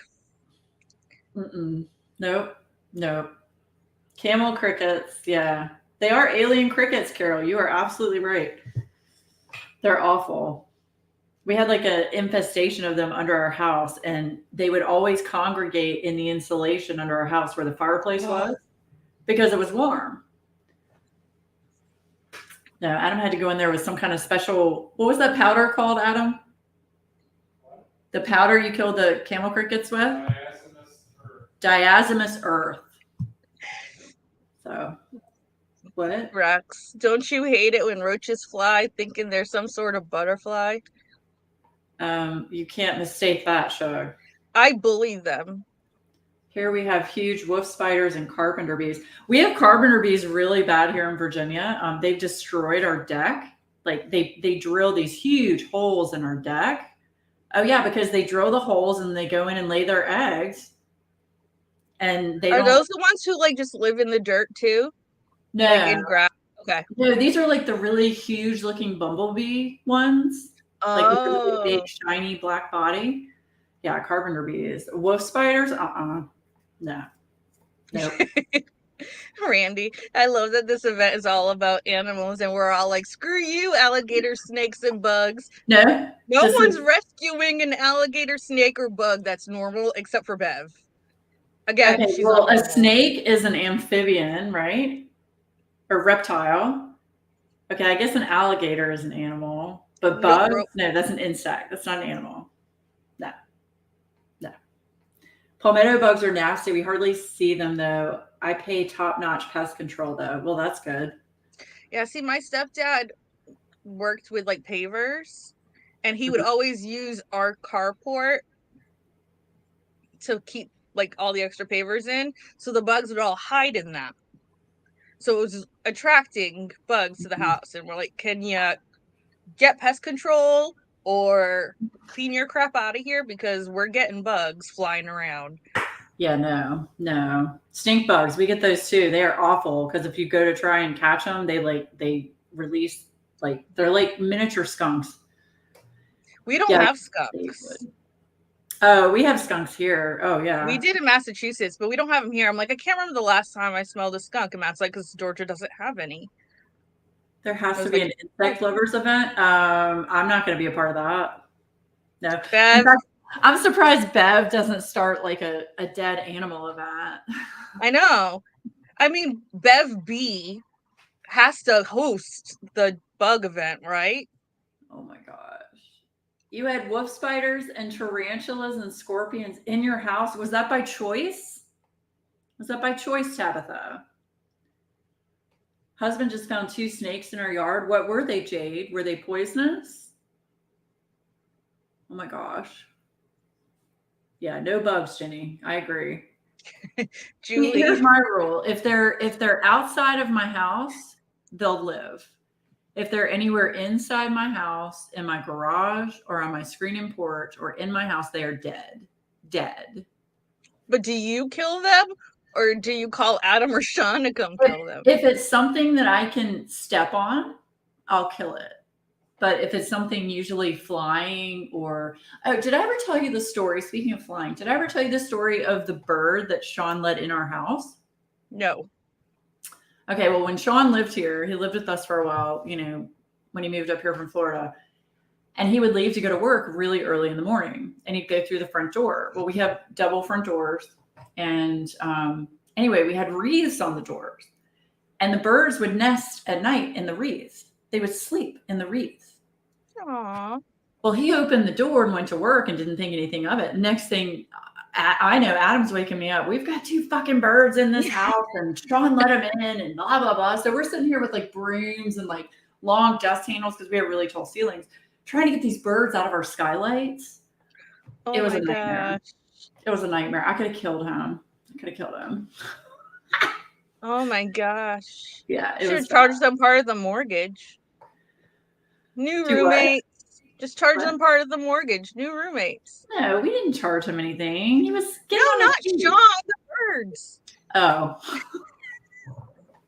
Nope. Camel crickets. Yeah. They are alien crickets, Carol. You are absolutely right. They're awful. We had like an infestation of them under our house, and they would always congregate in the insulation under our house where the fireplace was because it was warm. No, Adam had to go in there with some kind of special, what was that powder called, Adam? The powder you killed the camel crickets with? Diazomous earth. So, what? Rex, don't you hate it when roaches fly thinking they're some sort of butterfly? You can't mistake that, Shug. I bully them. Here we have huge wolf spiders and carpenter bees. We have carpenter bees really bad here in Virginia. They've destroyed our deck. Like they drill these huge holes in our deck. Oh yeah, because they drill the holes and they go in and lay their eggs. And they are those the ones who like just live in the dirt too? No, like in grass. Okay. No, these are like the really huge looking bumblebee ones. Like with the really big shiny black body. Yeah, carpenter bees. Wolf spiders? No. Nope. Randy, I love that this event is all about animals and we're all like, screw you, alligators, snakes, and bugs. No one's rescuing an alligator, snake, or bug that's normal except for Bev. Again, okay, well, a snake is an amphibian, right? Or reptile. Okay, I guess an alligator is an animal. But bugs? No, that's an insect. That's not an animal. No. Palmetto bugs are nasty. We hardly see them, though. I pay top-notch pest control, though. Well, that's good. Yeah, see, my stepdad worked with, like, pavers, and he would always use our carport to keep, like, all the extra pavers in, so the bugs would all hide in that. So it was attracting bugs to the house, and we're like, can you get pest control or clean your crap out of here because we're getting bugs flying around. Yeah, no. Stink bugs, we get those too. They are awful because if you go to try and catch them, they release, like, they're like miniature skunks. We don't have skunks. Oh, we have skunks here. Oh, yeah. We did in Massachusetts, but we don't have them here. I'm like, I can't remember the last time I smelled a skunk. And Matt's like, because Georgia doesn't have any. There has to be an insect lovers event. I'm not going to be a part of that. No. Bev, in fact, I'm surprised Bev doesn't start like a dead animal event. I know. I mean, Bev B has to host the bug event, right? Oh my gosh. You had wolf spiders and tarantulas and scorpions in your house. Was that by choice? Tabitha? Husband just found 2 snakes in our yard. What were they, Jade? Were they poisonous? Oh my gosh. Yeah, no bugs, Jenny. I agree. Julie, here's my rule. If they're outside of my house, they'll live. If they're anywhere inside my house, in my garage, or on my screening porch, or in my house, they are dead. Dead. But do you kill them? Or do you call Adam or Sean to come kill them? If it's something that I can step on, I'll kill it. But if it's something usually flying or... Oh, did I ever tell you the story, speaking of flying, did I ever tell you the story of the bird that Sean let in our house? No. Okay, well, when Sean lived here, he lived with us for a while, when he moved up here from Florida. And he would leave to go to work really early in the morning. And he'd go through the front door. Well, we have double front doors. And anyway, we had wreaths on the doors. And the birds would nest at night in the wreaths. They would sleep in the wreaths. Aww. Well, he opened the door and went to work and didn't think anything of it. Next thing I know, Adam's waking me up. We've got 2 fucking birds in this house and Sean let them in and blah, blah, blah. So we're sitting here with like brooms and like long dust handles because we have really tall ceilings, trying to get these birds out of our skylights. Oh, it was a nightmare. It was a nightmare. I could have killed him. Oh my gosh. Yeah. Should have charged them part of the mortgage. New roommates. Just charge them part of the mortgage. New roommates. No, we didn't charge him anything. He was getting not John, the birds. Oh.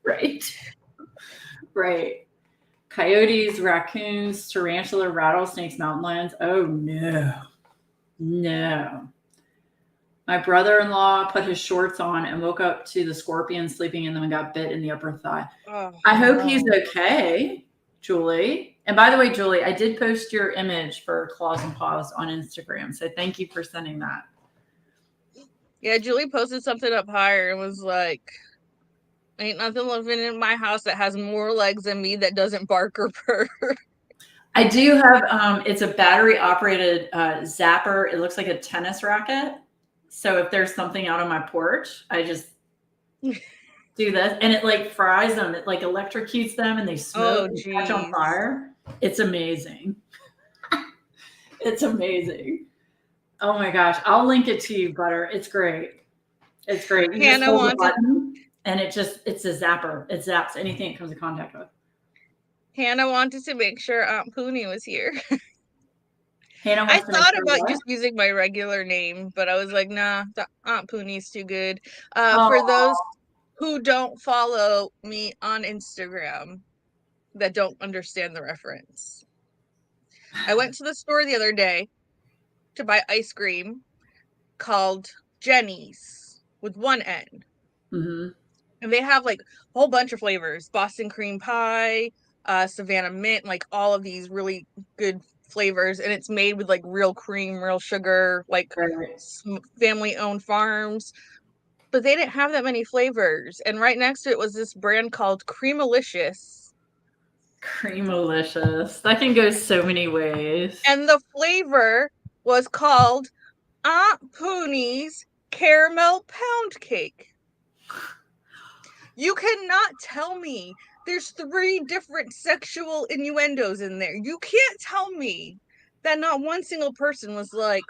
Right. Right. Coyotes, raccoons, tarantula, rattlesnakes, mountain lions. Oh no. No. My brother-in-law put his shorts on and woke up to the scorpion sleeping in them and got bit in the upper thigh. Oh, I hope he's no. okay, Julie. And by the way, Julie, I did post your image for Claws and Paws on Instagram. So thank you for sending that. Yeah, Julie posted something up higher and was like, ain't nothing living in my house that has more legs than me that doesn't bark or purr. I do have, it's a battery operated zapper. It looks like a tennis racket. So if there's something out on my porch, I just do this and it like fries them. It like electrocutes them and they smoke and catch on fire. It's amazing. It's amazing. Oh my gosh. I'll link it to you, Butter. It's great. It's great. You just hold the button and it's a zapper. It zaps anything it comes in contact with. Hannah wanted to make sure Aunt Poonie was here. Hannah I wants to thought make about sure just using my regular name, but I was like, nah, Aunt Poonie's too good. Oh. For those who don't follow me on Instagram that don't understand the reference, I went to the store the other day to buy ice cream called Jenny's with one N. Mm-hmm. And they have like a whole bunch of flavors: Boston cream pie, Savannah mint, like all of these really good flavors. And it's made with like real cream, real sugar, like family owned farms. But they didn't have that many flavors. And right next to it was this brand called Creamalicious. Creamalicious. That can go so many ways. And the flavor was called Aunt Poonie's Caramel Pound Cake. You cannot tell me there's 3 different sexual innuendos in there. You can't tell me that not one single person was like,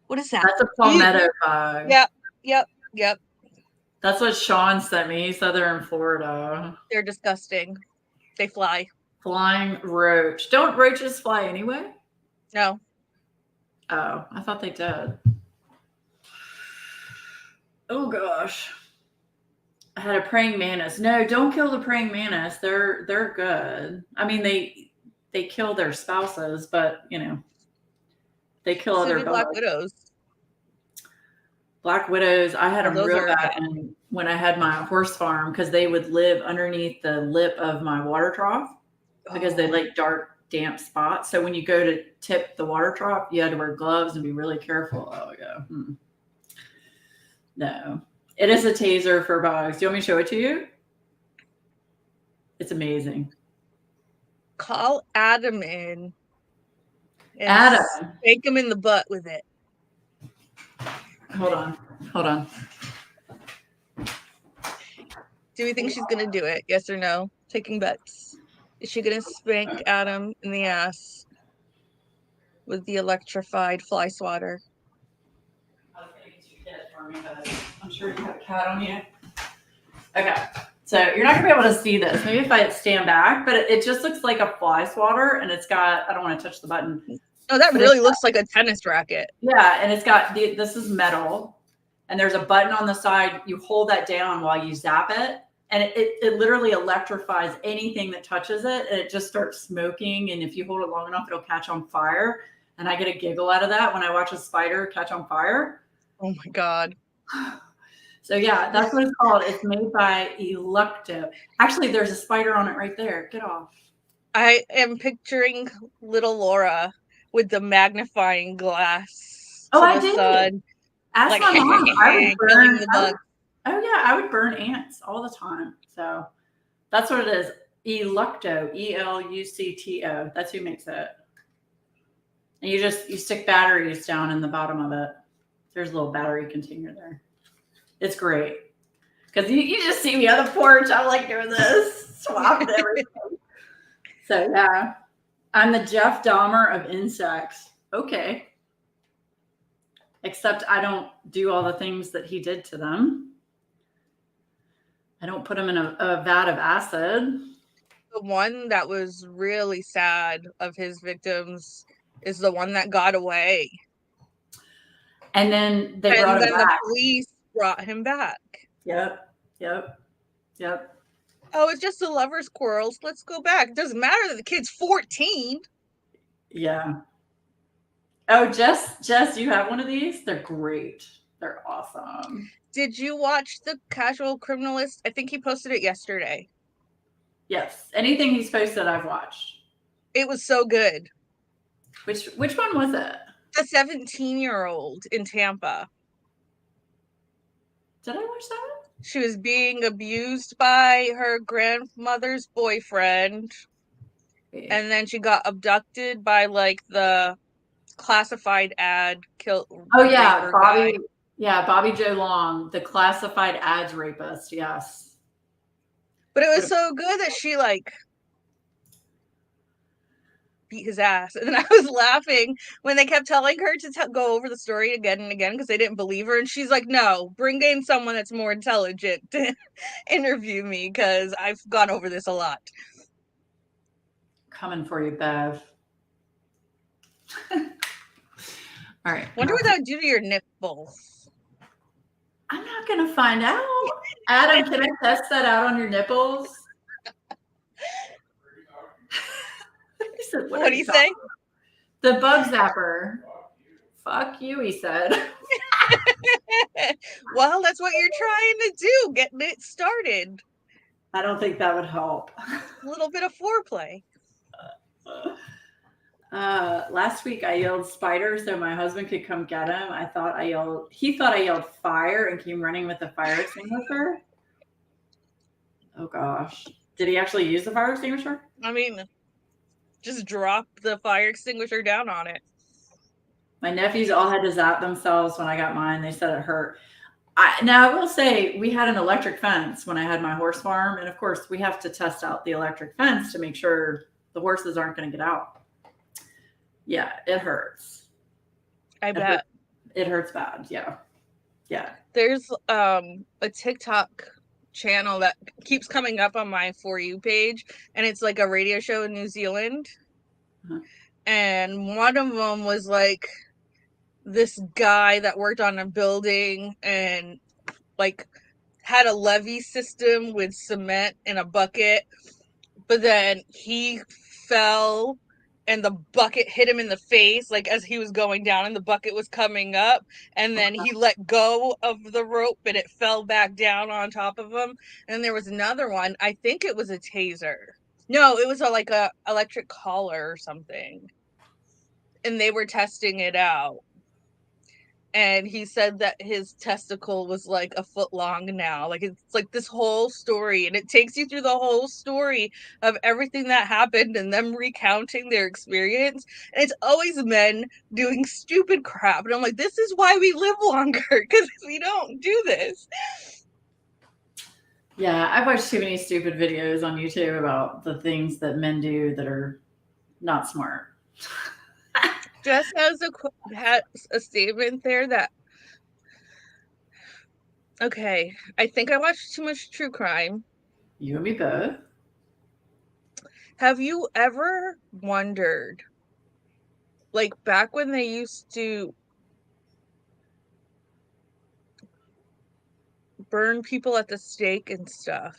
what is that? That's a palmetto bug. Yep. That's what Sean sent me. He said they're in Florida. They're disgusting. They fly. Flying roach. Don't roaches fly anyway? No. Oh, I thought they did. Oh gosh. I had a praying mantis. No, don't kill the praying mantis. They're good. I mean, they kill their spouses, but you know, they kill other bugs. Black widows. Black widows. I had them real bad when I had my horse farm because they would live underneath the lip of my water trough because they like dark, damp spots. So when you go to tip the water trough, you had to wear gloves and be really careful. Oh, yeah. No, it is a taser for bugs. Do you want me to show it to you? It's amazing. Call Adam in. Adam. Spank him in the butt with it. Hold on. Do we think she's going to do it? Yes or no? Taking bets. Is she going to spank Adam in the ass with the electrified fly swatter? I was going to get you hit for me, but I'm sure you have a cat on you. Okay. So you're not going to be able to see this. Maybe if I stand back, but it just looks like a fly swatter and it's got, I don't want to touch the button. Oh, that really looks like a tennis racket. Yeah. And it's got, this is metal and there's a button on the side. You hold that down while you zap it. And it literally electrifies anything that touches it. And it just starts smoking. And if you hold it long enough, it'll catch on fire. And I get a giggle out of that when I watch a spider catch on fire. Oh my God. So yeah, that's what it's called. It's made by Electo. Actually, there's a spider on it right there. Get off. I am picturing little Laura with the magnifying glass. Oh, I did. Ask my mom. I would burn the bug. Oh yeah, I would burn ants all the time. So that's what it is. Electo, Elucto. That's who makes it. And you stick batteries down in the bottom of it. There's a little battery container there. It's great. Because you just see me on the porch. I'm like doing this, swapping everything. So yeah, I'm the Jeff Dahmer of insects. Okay. Except I don't do all the things that he did to them. I don't put them in a vat of acid. The one that was really sad of his victims is the one that got away. And then they brought him back. The police brought him back. Yep. Oh, it's just the lovers' quarrels. Let's go back. It doesn't matter that the kid's 14. Yeah. Oh, Jess, you have one of these? They're great. They're awesome. Did you watch The Casual Criminalist? I think he posted it yesterday. Yes. Anything he's posted, I've watched. It was so good. Which one was it? The 17-year-old in Tampa. Did I watch that? She was being abused by her grandmother's boyfriend. Wait. And then she got abducted by like the classified ad kill. Oh yeah, raper Bobby. guy. Yeah, Bobby Joe Long, the classified ads rapist. Yes. But it was so good that she like beat his ass. And then I was laughing when they kept telling her to go over the story again and again because they didn't believe her. And she's like, no, bring in someone that's more intelligent to interview me because I've gone over this a lot. Coming for you, Bev. All right. Wonder what that would do to your nipples. I'm not going to find out. Adam, can I test that out on your nipples? He said, what do you say? The bug zapper. Fuck you, he said. Well, that's what you're trying to do, getting it started. I don't think that would help. A little bit of foreplay. Last week I yelled spider so my husband could come get him. He thought I yelled fire and came running with the fire extinguisher. Oh gosh. Did he actually use the fire extinguisher? I mean, just drop the fire extinguisher down on it. My nephews all had to zap themselves when I got mine. They said it hurt. Now I will say we had an electric fence when I had my horse farm. And of course we have to test out the electric fence to make sure the horses aren't going to get out. Yeah, it hurts. I bet. It hurts bad. Yeah. There's a TikTok channel that keeps coming up on my For You page, and it's like a radio show in New Zealand. Uh-huh. And one of them was like this guy that worked on a building and like had a levee system with cement in a bucket, but then he fell and the bucket hit him in the face like as he was going down and the bucket was coming up, and then he let go of the rope and it fell back down on top of him. And there was another one, I think it was a taser. No, it was like a electric collar or something, and they were testing it out. And he said that his testicle was like a foot long now. Like it's like this whole story, and it takes you through the whole story of everything that happened and them recounting their experience. And it's always men doing stupid crap. And I'm like, this is why we live longer, because we don't do this. Yeah, I've watched too many stupid videos on YouTube about the things that men do that are not smart. Jess has a statement there that, okay, I think I watched too much true crime. You and me both. Have you ever wondered, like back when they used to burn people at the stake and stuff,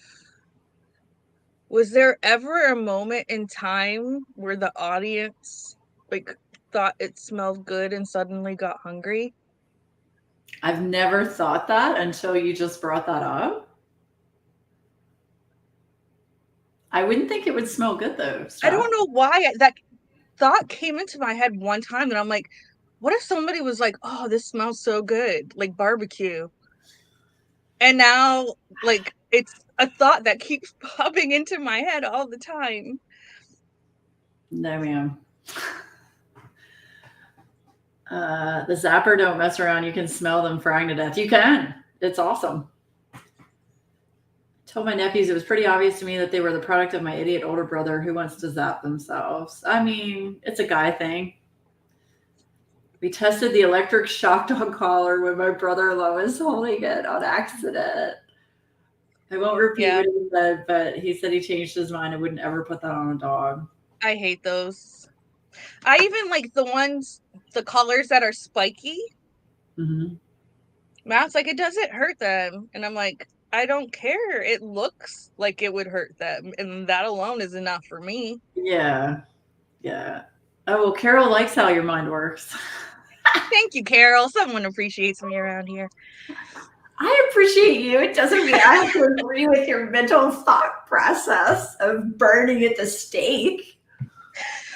was there ever a moment in time where the audience like thought it smelled good and suddenly got hungry? I've never thought that until you just brought that up. I wouldn't think it would smell good though. I don't know why that thought came into my head one time, and I'm like, what if somebody was like, oh, this smells so good, like barbecue? And now like it's a thought that keeps popping into my head all the time. No, ma'am. The zapper, don't mess around. You can smell them frying to death. You can. It's awesome. I told my nephews it was pretty obvious to me that they were the product of my idiot older brother who wants to zap themselves. I mean, it's a guy thing. We tested the electric shock dog collar when my brother-in-law was holding it on accident. I won't repeat what he said, but he said he changed his mind and wouldn't ever put that on a dog. I hate those. I even like the colors that are spiky. Mm-hmm. Matt's like, it doesn't hurt them. And I'm like, I don't care. It looks like it would hurt them. And that alone is enough for me. Yeah. Yeah. Oh, well, Carol likes how your mind works. Thank you, Carol. Someone appreciates me around here. I appreciate you. It doesn't mean I have to agree with your mental thought process of burning at the stake.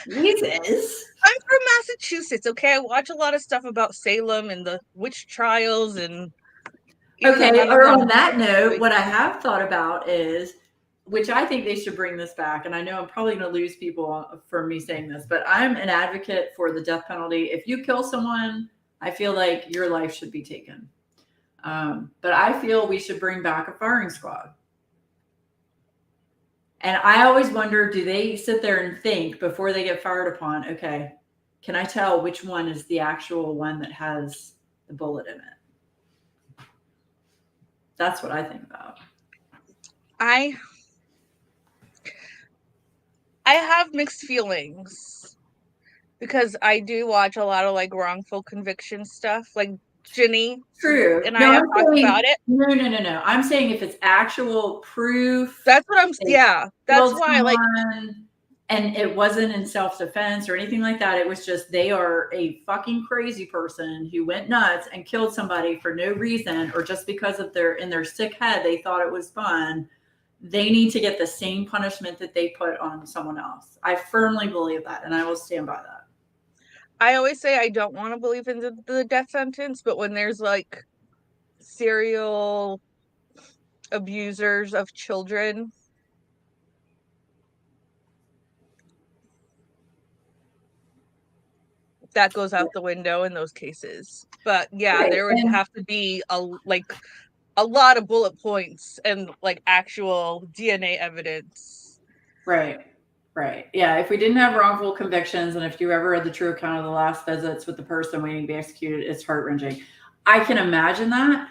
Jesus. I'm from Massachusetts, okay? I watch a lot of stuff about Salem and the witch trials and Okay, or on that note, what I have thought about is, which I think they should bring this back, and I know I'm probably going to lose people for me saying this, but I'm an advocate for the death penalty. If you kill someone, I feel like your life should be taken. But I feel we should bring back a firing squad. And I always wonder, do they sit there and think before they get fired upon, okay, can I tell which one is the actual one that has the bullet in it? That's what I think about. I have mixed feelings because I do watch a lot of like wrongful conviction stuff, like Ginny. True. And I have talked about it. No. I'm saying if it's actual proof. That's what I'm. Yeah, that's why. Like, and it wasn't in self-defense or anything like that. It was just they are a fucking crazy person who went nuts and killed somebody for no reason, or just because of in their sick head they thought it was fun. They need to get the same punishment that they put on someone else. I firmly believe that, and I will stand by that. I always say I don't want to believe in the death sentence, but when there's like serial abusers of children, that goes out the window in those cases. But yeah, right. There would have to be a lot of bullet points and like actual DNA evidence. Right. Yeah. If we didn't have wrongful convictions, and if you ever read the true account of the last visits with the person waiting to be executed, it's heart-wrenching. I can imagine that.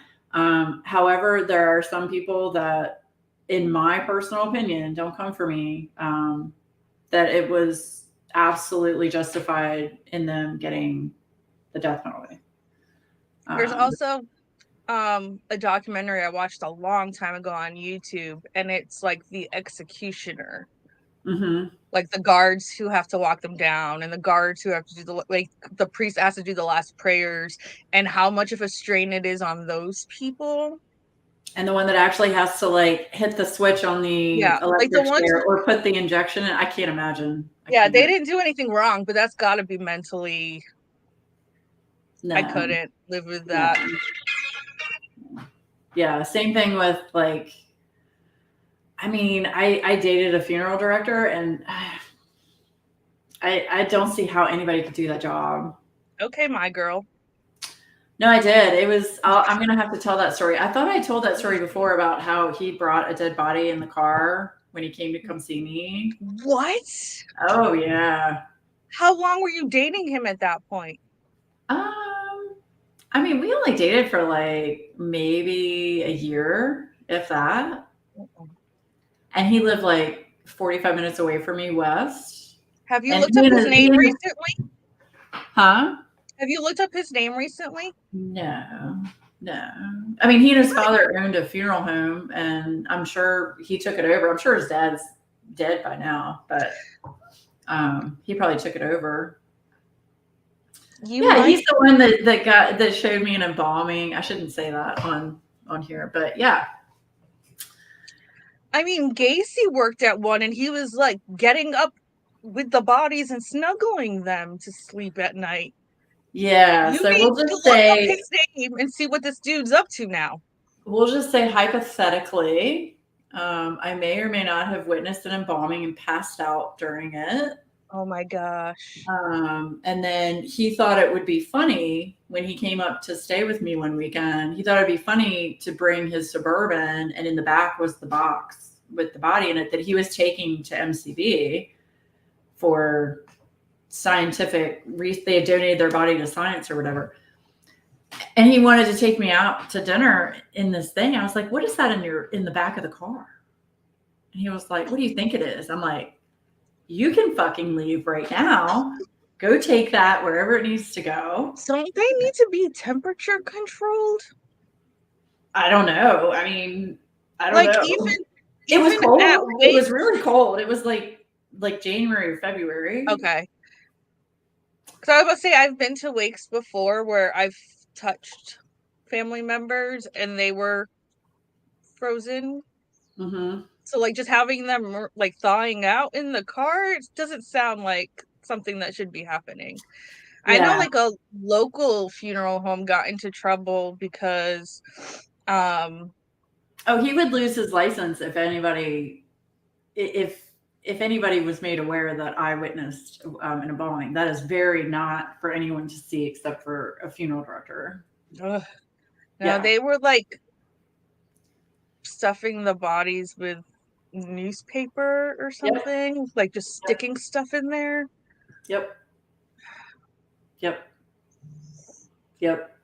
However, there are some people that, in my personal opinion, don't come for me, that it was absolutely justified in them getting the death penalty. There's also a documentary I watched a long time ago on YouTube, and it's like the executioner. Mm-hmm. Like the guards who have to walk them down, and the guards who have to do the priest has to do the last prayers, and how much of a strain it is on those people. And the one that actually has to like hit the switch on the electric chair or put the injection in, I can't imagine. They didn't do anything wrong, but that's got to be mentally. No. I couldn't live with that. Yeah, same thing with like. I mean, I dated a funeral director, and I don't see how anybody could do that job. Okay, my girl. No, I did. It was. I'm gonna have to tell that story. I thought I told that story before about how he brought a dead body in the car when he came to come see me. What? Oh yeah. How long were you dating him at that point? I mean, we only dated for like maybe a year, if that. And he lived like 45 minutes away from me west. Have you looked up his name recently? Huh? Have you looked up his name recently? No. I mean, he and his father owned a funeral home, and I'm sure he took it over. I'm sure his dad's dead by now, but he probably took it over. He's the one that showed me an embalming. I shouldn't say that on here, but yeah. I mean, Gacy worked at one, and he was like getting up with the bodies and snuggling them to sleep at night. Yeah, so we'll just say his name and see what this dude's up to now. We'll just say hypothetically, I may or may not have witnessed an embalming and passed out during it. Oh my gosh. And then he thought it would be funny when he came up to stay with me one weekend. He thought it'd be funny to bring his Suburban, and in the back was the box with the body in it that he was taking to MCB for scientific they had donated their body to science or whatever. And he wanted to take me out to dinner in this thing. I was like, what is that in the back of the car? And he was like, what do you think it is? I'm like, you can fucking leave right now. Go take that wherever it needs to go. Don't they need to be temperature controlled? I don't know. I mean, I don't Like know. It was even at cold. It was wakes. really cold. It was like January or February. Okay. Because I was about to say, I've been to wakes before where I've touched family members and they were frozen. Mm-hmm. So like just having them like thawing out in the car, it doesn't sound like something that should be happening. I know Yeah. like a local funeral home got into trouble because Oh, he would lose his license if anybody was made aware that I witnessed an embalming. That is very not for anyone to see except for a funeral director. no, Yeah. they were like stuffing the bodies with newspaper or something, like just sticking stuff in there. Yep. Yep. Yep.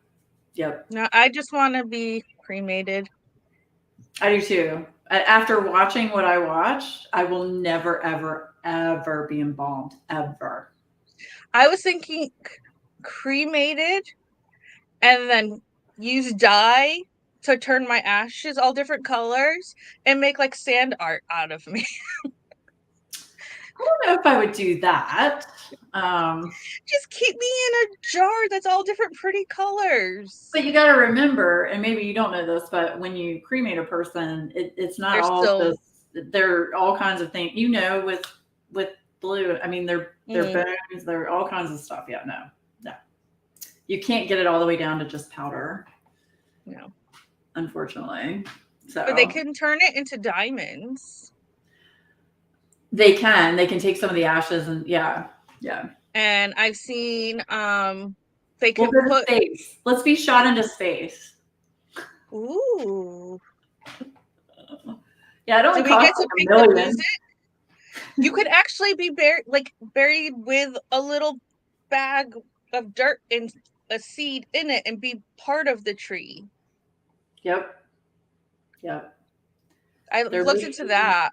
Yep. No, I just want to be cremated. I do too. After watching what I watched, I will never, ever, ever be embalmed. Ever. I was thinking cremated and then use dye to turn my ashes all different colors and make like sand art out of me. I don't know if I would do that. Just keep me in a jar that's all different pretty colors. But you got to remember, and maybe you don't know this, but when you cremate a person, it's not They're all still just, there are all kinds of things, with blue. I mean, they're bones, there are all kinds of stuff. Yeah, no. You can't get it all the way down to just powder. No. Unfortunately. So But they can turn it into diamonds. They can take some of the ashes and yeah. And I've seen they can We'll go to put space. Let's be shot into space. Ooh. Yeah, I don't Do we get to pick the music? You could actually be buried with a little bag of dirt and a seed in it and be part of the tree. Yep. I looked into that.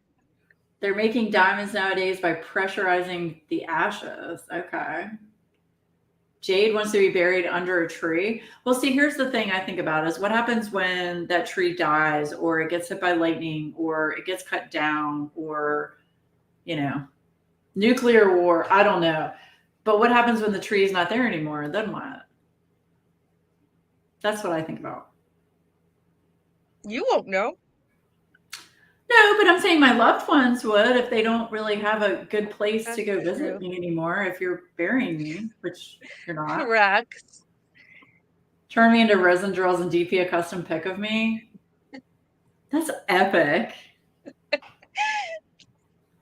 They're making diamonds nowadays by pressurizing the ashes. Okay. Jade wants to be buried under a tree. Well, see, here's the thing I think about is what happens when that tree dies or it gets hit by lightning or it gets cut down or, nuclear war. I don't know. But what happens when the tree is not there anymore? Then what? That's what I think about. You won't know. No, but I'm saying my loved ones would if they don't really have a good place to go visit me anymore. If you're burying me, which you're not. Correct. Turn me into resin drills and DP a custom pic of me. That's epic.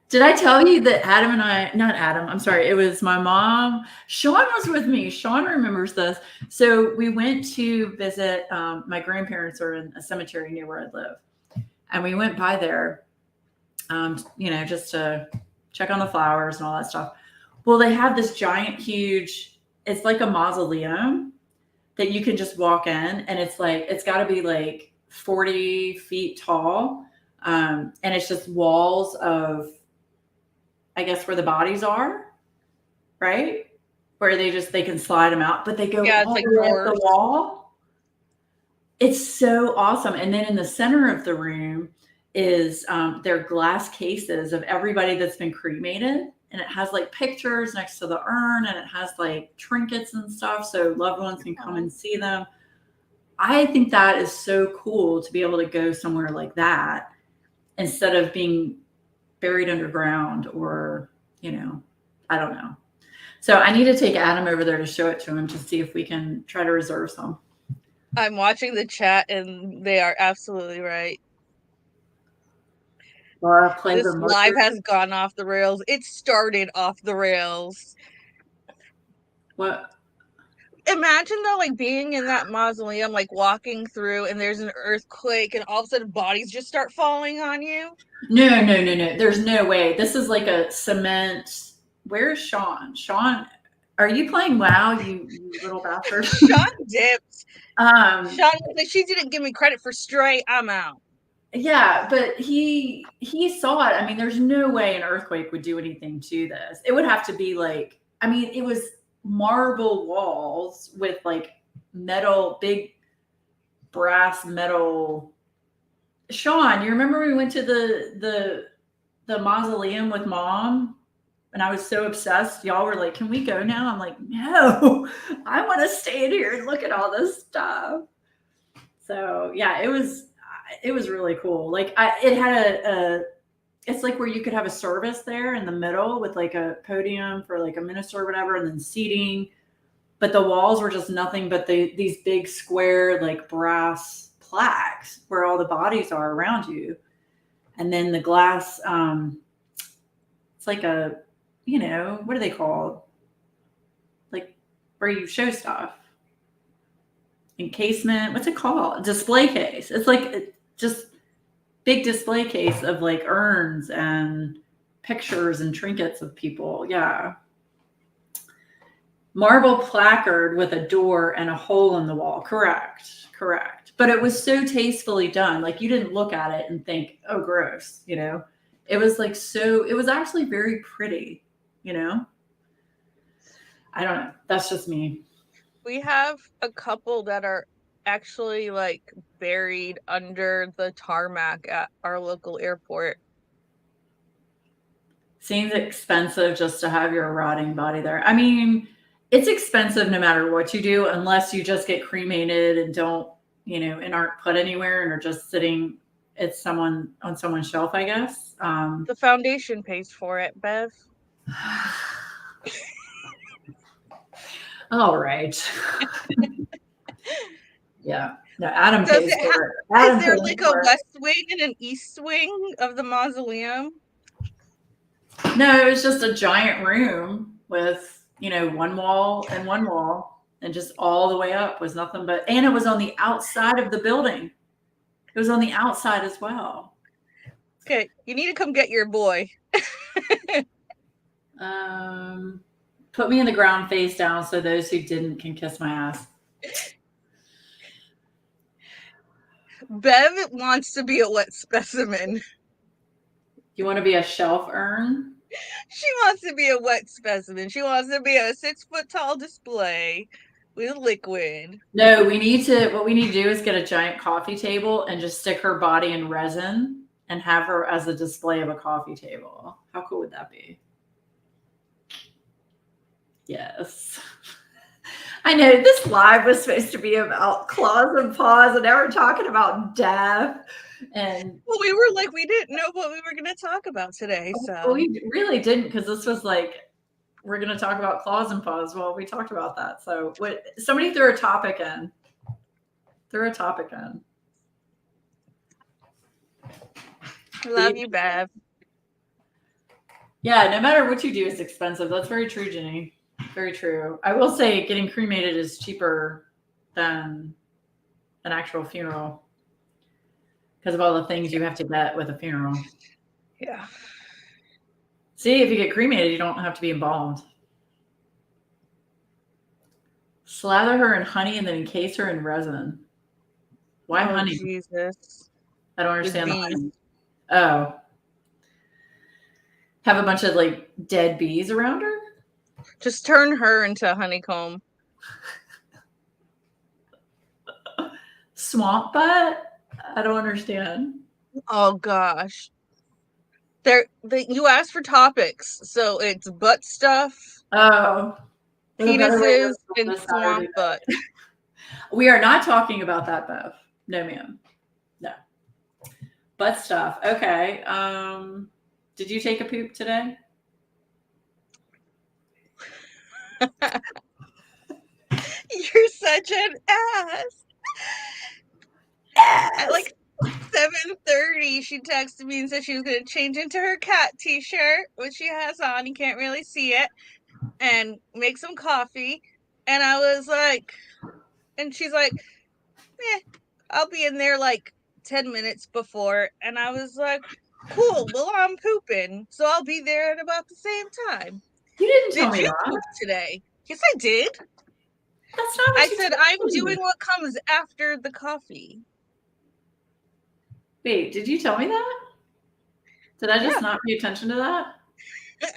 Did I tell you that Adam and I, not Adam, I'm sorry, it was my mom. Sean was with me. Sean remembers this. So we went to visit, my grandparents are in a cemetery near where I live. And we went by there, just to check on the flowers and all that stuff. Well, they have this giant, huge, it's like a mausoleum that you can just walk in. And it's got to be like 40 feet tall. And it's just walls of, I guess, where the bodies are, right? Where they can slide them out, but they go all the way up the wall. It's so awesome. And then in the center of the room is their glass cases of everybody that's been cremated. And it has like pictures next to the urn and it has like trinkets and stuff. So loved ones can come and see them. I think that is so cool to be able to go somewhere like that instead of being buried underground or, I don't know. So I need to take Adam over there to show it to him to see if we can try to reserve some. I'm watching the chat and they are absolutely right. Laura, this live has gone off the rails. It started off the rails. What? Imagine though, like being in that mausoleum, like walking through and there's an earthquake and all of a sudden bodies just start falling on you. No. There's no way. This is like a cement. Where's Sean? Sean, are you playing WoW, you little bastard? Sean dipped. Sean, she didn't give me credit for stray. I'm out. Yeah, but he saw it. I mean, there's no way an earthquake would do anything to this. It would have to be like, I mean, it was marble walls with like metal, big brass metal. Sean, you remember we went to the mausoleum with Mom? And I was so obsessed. Y'all were like, "Can we go now?" I'm like, "No, I want to stay in here and look at all this stuff." So yeah, it was really cool. Like it had it's like where you could have a service there in the middle with like a podium for like a minister or whatever, and then seating. But the walls were just nothing but these big square like brass plaques where all the bodies are around you, and then the glass. It's like a, what are they called? Like where you show stuff. Encasement. What's it called? Display case. It's like just big display case of like urns and pictures and trinkets of people. Yeah. Marble placard with a door and a hole in the wall. Correct. But it was so tastefully done. Like you didn't look at it and think, "Oh, gross," It was like it was actually very pretty, I don't know. That's just me. We have a couple that are actually like buried under the tarmac at our local airport. Seems expensive just to have your rotting body there. I mean, it's expensive no matter what you do, unless you just get cremated and don't, and aren't put anywhere and are just sitting on someone's shelf, I guess. The foundation pays for it, Bev. All right. Yeah. No, Adam pays for it. Is there like a west wing and an east wing of the mausoleum? No, it was just a giant room with, one wall and just all the way up was nothing but, and it was on the outside of the building. It was on the outside as well. Okay, you need to come get your boy. Put me in the ground face down so those who didn't can kiss my ass. Bev wants to be a wet specimen. You want to be a shelf urn? She wants to be a wet specimen. She wants to be a 6-foot tall display with liquid. No, what we need to do is get a giant coffee table and just stick her body in resin and have her as a display of a coffee table. How cool would that be? Yes. I know this live was supposed to be about claws and paws, and now we're talking about death. And well, we were like, we didn't know what we were going to talk about today. So we really didn't, because this was like, we're going to talk about claws and paws. Well, we talked about that. So somebody threw a topic in. Love you, Bev. Yeah, no matter what you do, it's expensive. That's very true, Jenny. Very true. I will say getting cremated is cheaper than an actual funeral because of all the things you have to get with a funeral. Yeah. See, if you get cremated, you don't have to be embalmed. Slather her in honey and then encase her in resin. Why honey? Jesus. I don't understand the honey. Oh. Have a bunch of like dead bees around her? Just turn her into a honeycomb. Swamp butt? I don't understand. Oh gosh. You asked for topics, so it's butt stuff. Oh. Penises and swamp butt. We are not talking about that, Bev. No, ma'am. No. Butt stuff. Okay. Did you take a poop today? You're such an ass. At like 7:30, she texted me and said she was going to change into her cat t-shirt, which she has on. You can't really see it. And make some coffee. And I was like, and she's like, I'll be in there like 10 minutes before. And I was like, cool, well, I'm pooping, so I'll be there at about the same time. You didn't tell me that. Poop today? Yes, I did. That's not what I said I'm doing what comes after the coffee. Wait, did you tell me that? Did I just not pay attention to that?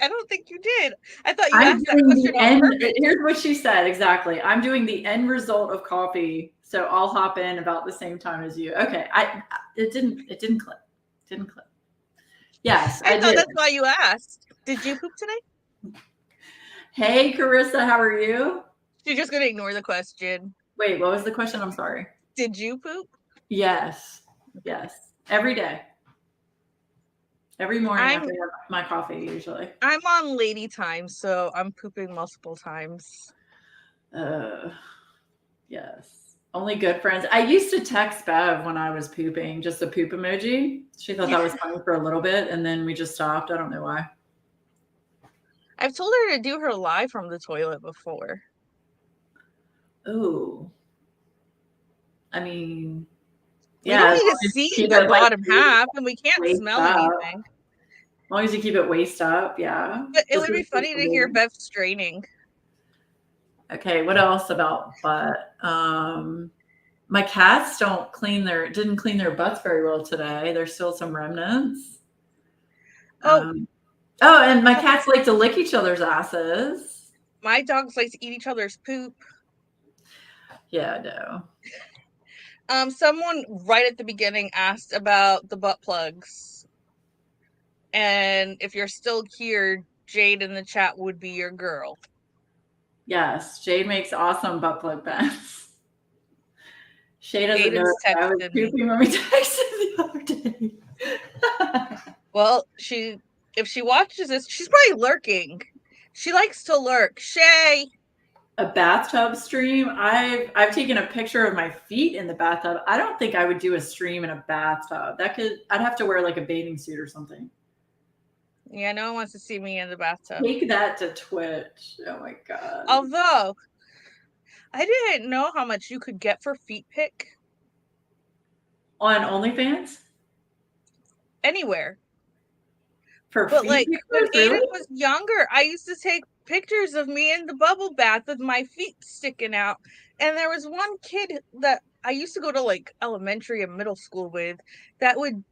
I don't think you did. I thought you asked that question on purpose. Here's what she said exactly. I'm doing the end result of coffee So I'll hop in about the same time as you. Okay. It didn't click. Didn't click. Yes, I I thought did. that's why you asked. Did you poop today? Hey, Carissa, how are you? You're just gonna ignore the question. Wait, what was the question? I'm sorry. Did you poop? Yes. Yes. Every day. Every morning I'm after my coffee, usually. I'm on lady time, so I'm pooping multiple times. Yes. Only good friends. I used to text Bev when I was pooping, just a poop emoji. She thought that was funny for a little bit, and then we just stopped. I don't know why. I've told her to do her live from the toilet before. Oh. I mean, We yeah, don't as need long to as you see keep the it like bottom half, and we can't waist smell up. anything. As long as you keep it waist up, yeah. But it Just would be funny to hear Bev straining. Okay, what else about butt? My cats didn't clean their butts very well today. There's still some remnants. Oh, And my cats like to lick each other's asses. my dogs like to eat each other's poop. Yeah, I know. Someone right at the beginning asked about the butt plugs. And if you're still here, Jade in the chat would be your girl. Yes, Jade makes awesome butt plug pens. Shay doesn't know Aiden's I was texted pooping me. when we texted the other day. Well, if she watches this, she's probably lurking. She likes to lurk. Shay. A bathtub stream. I've taken a picture of my feet in the bathtub. I don't think I would do a stream in a bathtub. I'd have to wear like a bathing suit or something. Yeah, no one wants to see me in the bathtub. Take that to Twitch. Oh my god. Although I didn't know how much you could get for feet pic. On OnlyFans? Anywhere. But like when pictures, really? Aiden was younger, I used to take pictures of me in the bubble bath with my feet sticking out. And there was one kid that I used to go to like elementary and middle school with that would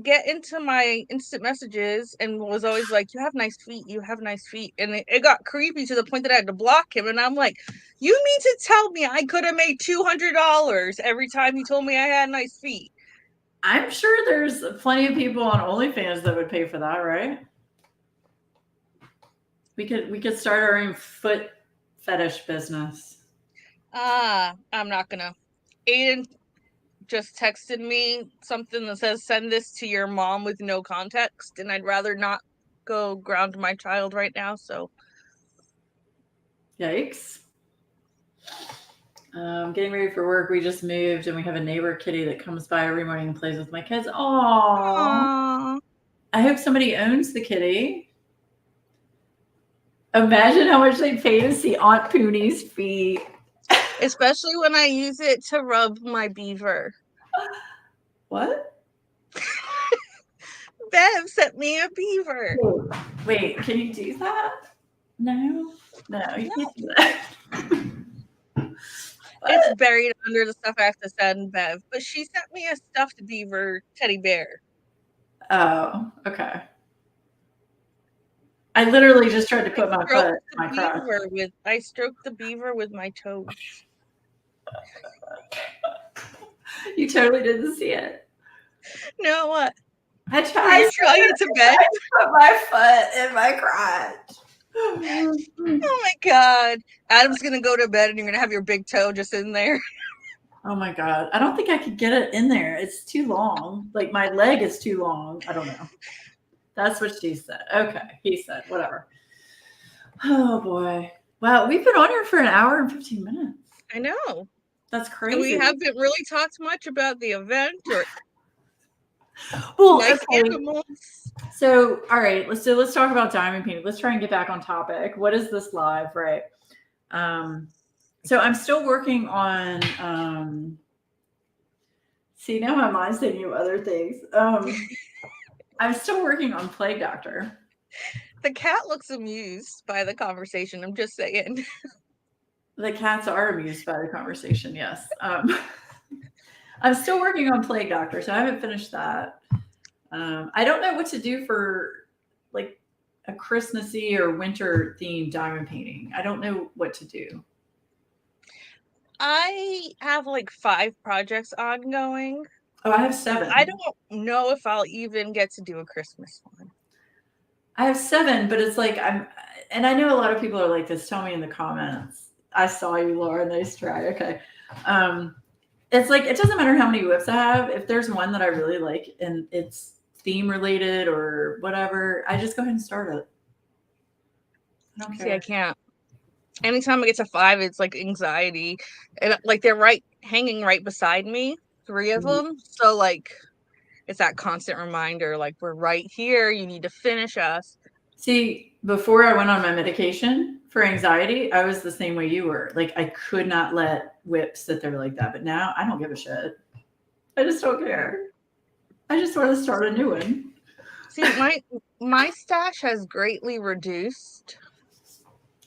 get into my instant messages and was always like, you have nice feet, you have nice feet. And it got creepy to the point that I had to block him. And I'm like, you mean to tell me I could have made $200 every time he told me I had nice feet? I'm sure there's plenty of people on OnlyFans that would pay for that, right? We could start our own foot fetish business. I'm not gonna. Aiden just texted me something that says send this to your mom with no context, and I'd rather not go ground my child right now, so Yikes. Getting ready for work. We just moved and we have a neighbor kitty that comes by every morning and plays with my kids. Aww. I hope somebody owns the kitty. Imagine how much they pay to see Aunt Poonie's feet. Especially when I use it to rub my beaver. What? Bev sent me a beaver. Wait, can you do that? No, you can't do that. It's buried under the stuff I have to send Bev, but she sent me a stuffed beaver teddy bear. Oh, okay. I literally just tried to put my foot in my crotch. I stroked the beaver with my toes. You totally didn't see it. No, what? I tried to bed. Put my foot in my crotch. Oh my god. Adam's gonna go to bed and you're gonna have your big toe just in there. Oh my god. I don't think I could get it in there. It's too long. Like my leg is too long. I don't know. That's what she said. Okay. He said, whatever. Oh boy. Wow. We've been on here for an hour and 15 minutes. I know. That's crazy. And we haven't really talked much about the event or okay. So, all right, let's talk about diamond painting. Let's try and get back on topic. What is this live, right? So I'm still working on see, now my mind's thinking of other things. I'm still working on Plague Doctor. The cat looks amused by the conversation. I'm just saying. The cats are amused by the conversation, yes. I'm still working on Plague Doctor, so I haven't finished that. I don't know what to do for like a Christmassy or winter themed diamond painting. I don't know what to do. I have like 5 projects ongoing. Oh, I have 7. I don't know if I'll even get to do a Christmas one. I have 7, but it's like and I know a lot of people are like this. Tell me in the comments. I saw you, Laura. Nice try. Okay. It's like it doesn't matter how many whips I have. If there's one that I really like and it's theme related or whatever, I just go ahead and start it. I don't care. See, I can't. Anytime I get to 5, it's like anxiety, and like they're hanging right beside me, 3 of them. So like, it's that constant reminder, like we're right here. You need to finish us. See, before I went on my medication for anxiety, I was the same way you were. Like I could not let whips sit there like that. But now I don't give a shit. I just don't care. I just want to start a new one. See, my stash has greatly reduced.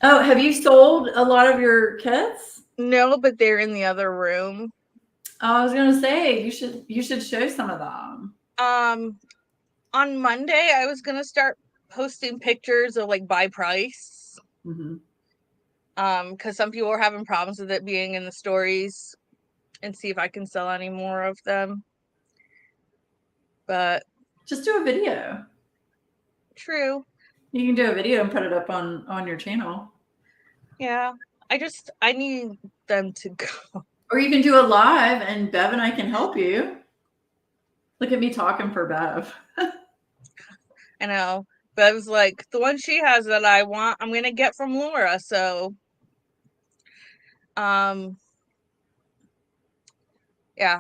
Oh, have you sold a lot of your kits? No, but they're in the other room. Oh, I was gonna say you should show some of them. On Monday, I was gonna start posting pictures of like by price. Because some people are having problems with it being in the stories, and see if I can sell any more of them. But just do a video. True. You can do a video and put it up on your channel. Yeah, I need them to go. Or you can do a live and Bev and I can help you. Look at me talking for Bev. I know. Bev's like, the one she has that I want, I'm going to get from Laura. So, yeah,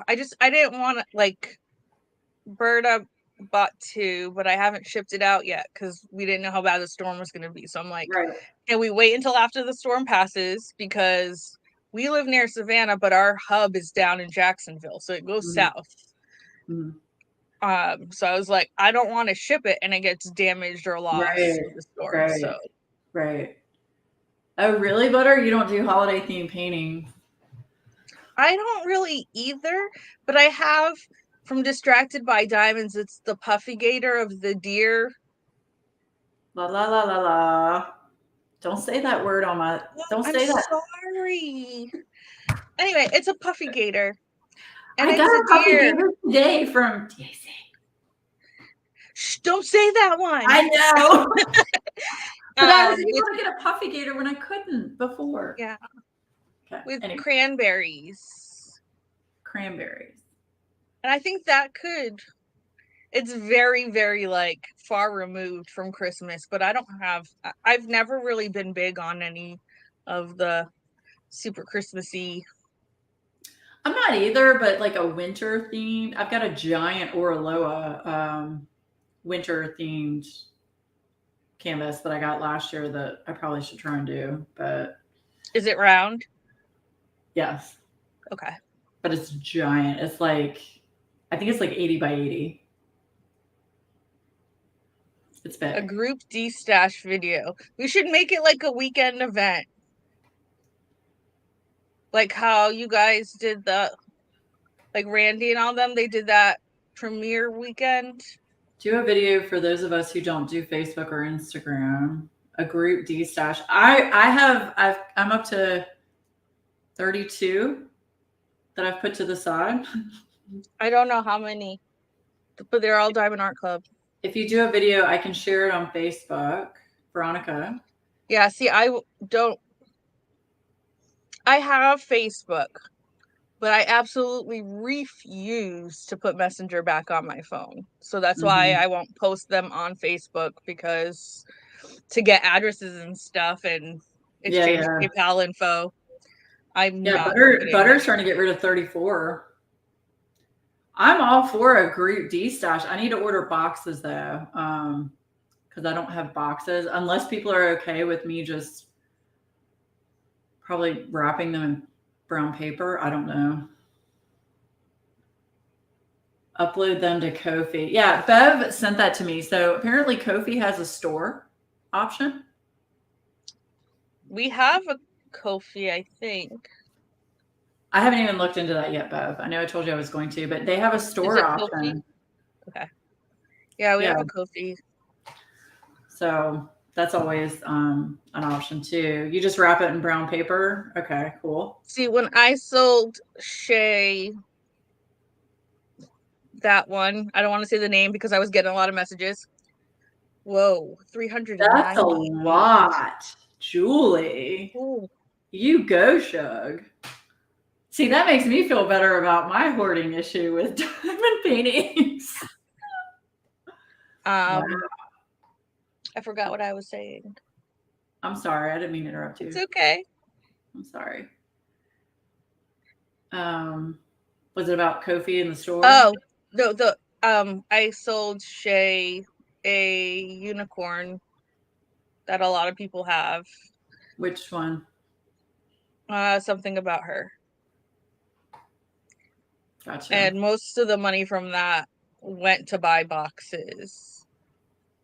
I didn't want to, like, Berta bought 2, but I haven't shipped it out yet because we didn't know how bad the storm was going to be. So I'm like, right. Can we wait until after the storm passes? Because we live near Savannah, but our hub is down in Jacksonville. So it goes south. So I was like, I don't want to ship it and it gets damaged or lost with the storm. Right. So. Right. Oh, really, Butter? You don't do holiday themed painting? I don't really either, but I have from Distracted by Diamonds. It's the puffy gator of the deer. La la la la la. Don't say that word on my. Don't say that. Sorry. Anyway, it's a puffy gator. And I got a puffy gator today from DAC. Shh, don't say that one. I know. But I was able to get a puffy gator when I couldn't before. Yeah. Okay. With cranberries. Cranberries. And I think that it's very, very like far removed from Christmas, but I've never really been big on any of the super Christmassy. I'm not either, but like a winter themed. I've got a giant Oraloa winter themed canvas that I got last year that I probably should try and do. But is it round? Yes. Okay. But it's giant. It's like, I think it's like 80 by 80. It's big. A group D stash video. We should make it like a weekend event. Like how you guys did like Randy and all them, they did that premiere weekend. Do a video for those of us who don't do Facebook or Instagram. A group D stash. I'm up to 32 that I've put to the side. I don't know how many, but they're all Diamond Art Club. If you do a video, I can share it on Facebook. Veronica. Yeah, see, I have Facebook, but I absolutely refuse to put Messenger back on my phone. So that's why I won't post them on Facebook, because to get addresses and stuff and exchange PayPal info. Butter's trying to get rid of 34. I'm all for a group D stash. I need to order boxes though, because I don't have boxes unless people are okay with me just probably wrapping them in brown paper. I don't know. Upload them to Ko-fi. Yeah, Bev sent that to me. So apparently Ko-fi has a store option. We have a Ko-fi, I think. I haven't even looked into that yet, Bev. I know I told you I was going to, but they have a store option. Ko-fi? Okay. Yeah, we have a Ko-fi. So That's always an option too. You just wrap it in brown paper. Okay, cool. See, when I sold Shay that one, I don't want to say the name because I was getting a lot of messages. Whoa, 390. That's a lot, Julie. Ooh. You go, Shug. See, that makes me feel better about my hoarding issue with diamond paintings. Wow. I forgot what I was saying. I'm sorry, I didn't mean to interrupt you. It's okay. I'm sorry. Was it about Kofi in the store? Oh, I sold Shay a unicorn that a lot of people have. Which one? Something about her. Gotcha. And most of the money from that went to buy boxes.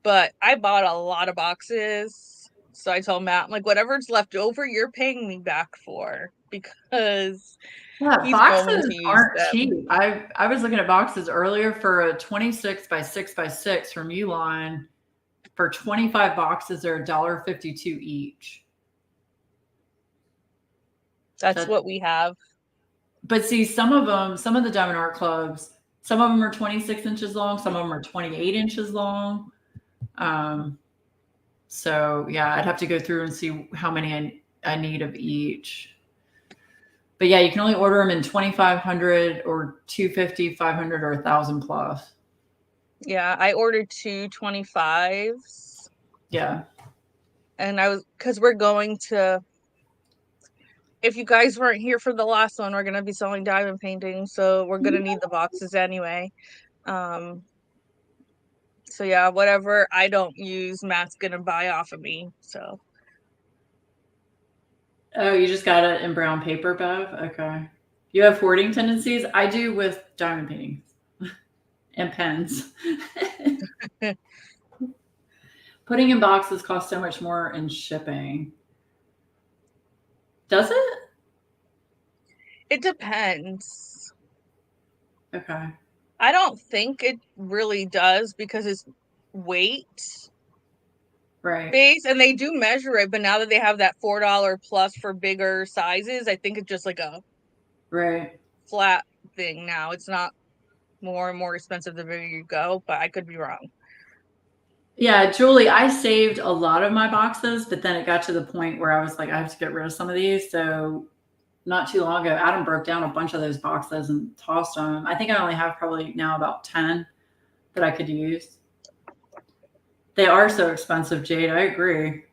But I bought a lot of boxes. So I told Matt, I'm like, whatever's left over, you're paying me back for, because he's boxes going to use aren't them. cheap. I was looking at boxes earlier for a 26 by 6 by 6 from Uline. For 25 boxes, they're $1.52 each. That's what we have. But see, some of the Diamond Art Clubs, some of them are 26 inches long, some of them are 28 inches long. So yeah, I'd have to go through and see how many I need of each. But yeah, you can only order them in 2,500 or 250, 500, or 1,000 plus. Yeah, I ordered 2 25s. Yeah. And because we're going to, if you guys weren't here for the last one, we're going to be selling diamond paintings. So we're going to need the boxes anyway. So yeah, whatever I don't use, Matt's going to buy off of me. So. Oh, you just got it in brown paper, Bev? Okay. You have hoarding tendencies? I do with diamond paintings and pens. Putting in boxes costs so much more in shipping. Does it? It depends. Okay. I don't think it really does because it's weight. Right. Base, and they do measure it, but now that they have that $4 plus for bigger sizes, I think it's just like a flat thing now. It's not more and more expensive the bigger you go, but I could be wrong. Yeah, Julie, I saved a lot of my boxes, but then it got to the point where I was like, I have to get rid of some of these. So not too long ago, Adam broke down a bunch of those boxes and tossed them. I think I only have probably now about 10 that I could use. They are so expensive, Jade. I agree.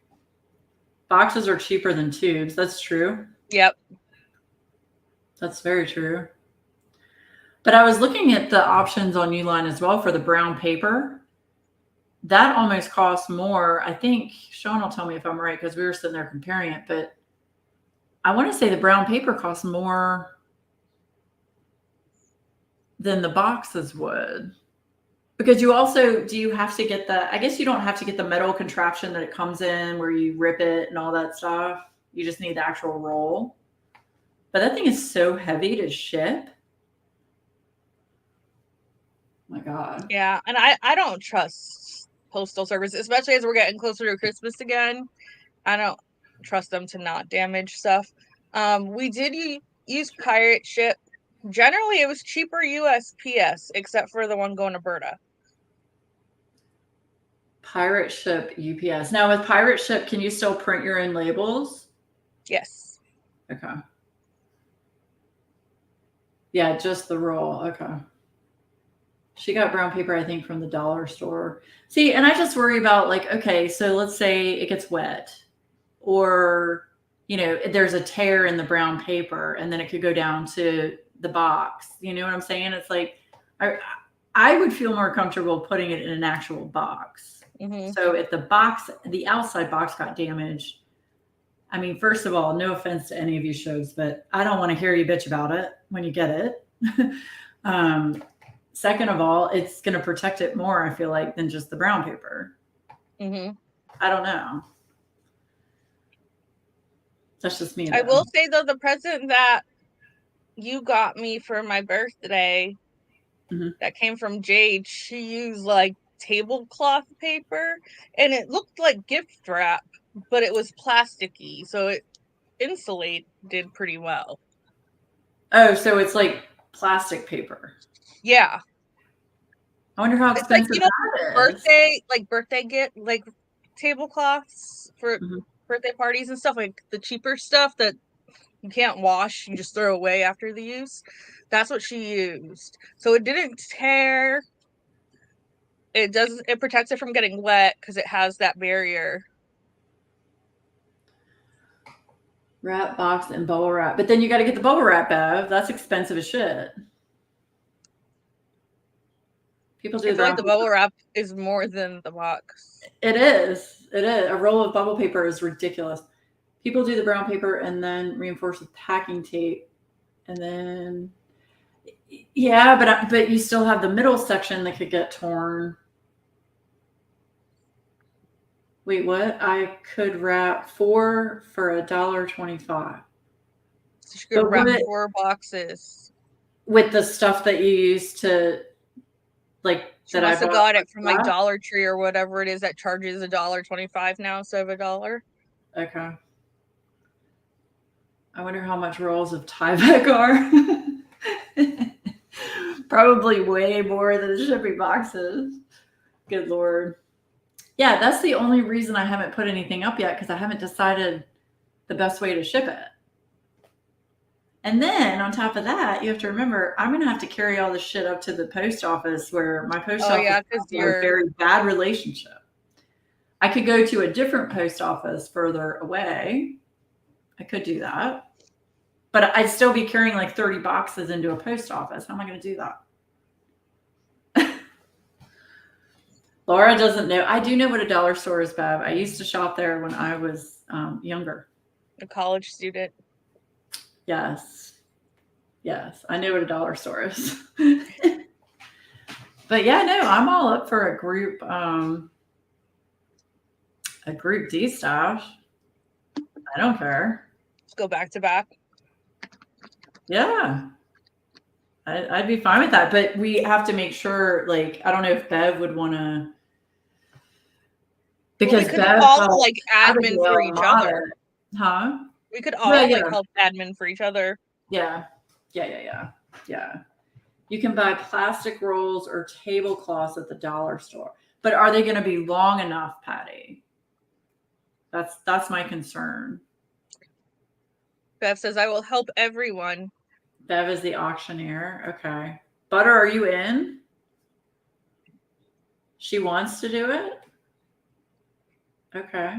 Boxes are cheaper than tubes. That's true. Yep. That's very true. But I was looking at the options on Uline as well for the brown paper. That almost costs more. I think Sean will tell me if I'm right because we were sitting there comparing it. But I want to say the brown paper costs more than the boxes would. Because you also, do you have to get the, I guess you don't have to get the metal contraption that it comes in where you rip it and all that stuff. You just need the actual roll. But that thing is so heavy to ship. Oh my God. Yeah, and I don't trust postal service, especially as we're getting closer to Christmas again. I don't trust them to not damage stuff. We did use pirate ship. Generally, it was cheaper USPS, except for the one going to Berta. Pirate ship UPS. Now with pirate ship, can you still print your own labels? Yes. Okay. Yeah, just the roll. Okay. She got brown paper, I think, from the dollar store. See, and I just worry about like, okay, so let's say it gets wet or, you know, there's a tear in the brown paper and then it could go down to the box. You know what I'm saying? It's like, I would feel more comfortable putting it in an actual box. Mm-hmm. So if the outside box got damaged, I mean, first of all, no offense to any of you shows, but I don't want to hear you bitch about it when you get it. Second of all, it's going to protect it more, I feel like, than just the brown paper. Mm-hmm. I don't know. That's just me. I will say, though, the present that you got me for my birthday, mm-hmm. that came from Jade, she used like tablecloth paper, and it looked like gift wrap, but it was plasticky, so it insulated pretty well. Oh, so it's like plastic paper. Yeah. I wonder how It's like, expensive you know, that is. birthday gift, like tablecloths for birthday parties and stuff, like the cheaper stuff that you can't wash, you just throw away after the use. That's what she used. So it didn't tear. It protects it from getting wet because it has that barrier. Wrap box and bubble wrap. But then you got to get the bubble wrap, Bev. That's expensive as shit. People do I feel like the bubble wrap is more than the box. It is. It is. A roll of bubble paper is ridiculous. People do the brown paper and then reinforce with packing tape. And then, yeah, but you still have the middle section that could get torn. Wait, what? I could wrap 4 for $1.25. So you could wrap 4 boxes with the stuff that you use to, like, she must have got it from like Dollar Tree or whatever it is that charges $1.25 now instead of $1. Okay. I wonder how much rolls of Tyvek are. Probably way more than the shipping boxes. Good Lord. Yeah, that's the only reason I haven't put anything up yet, because I haven't decided the best way to ship it. And then on top of that, you have to remember, I'm going to have to carry all this shit up to the post office, where my post office has a very bad relationship. I could go to a different post office further away. I could do that. But I'd still be carrying like 30 boxes into a post office. How am I going to do that? Laura doesn't know. I do know what a dollar store is, Bev. I used to shop there when I was younger. A college student. Yes. Yes. I know what a dollar store is. But yeah, no, I'm all up for a group D stash. I don't care. Let's go back to back. Yeah. I'd be fine with that. But we have to make sure, like, I don't know if Bev would want to. Because we could all like admin for each other. Huh? We could all like help admin for each other. Yeah. You can buy plastic rolls or tablecloths at the dollar store. But are they going to be long enough, Patty? That's my concern. Bev says, I will help everyone. Bev is the auctioneer. Okay. Butter, are you in? She wants to do it? Okay.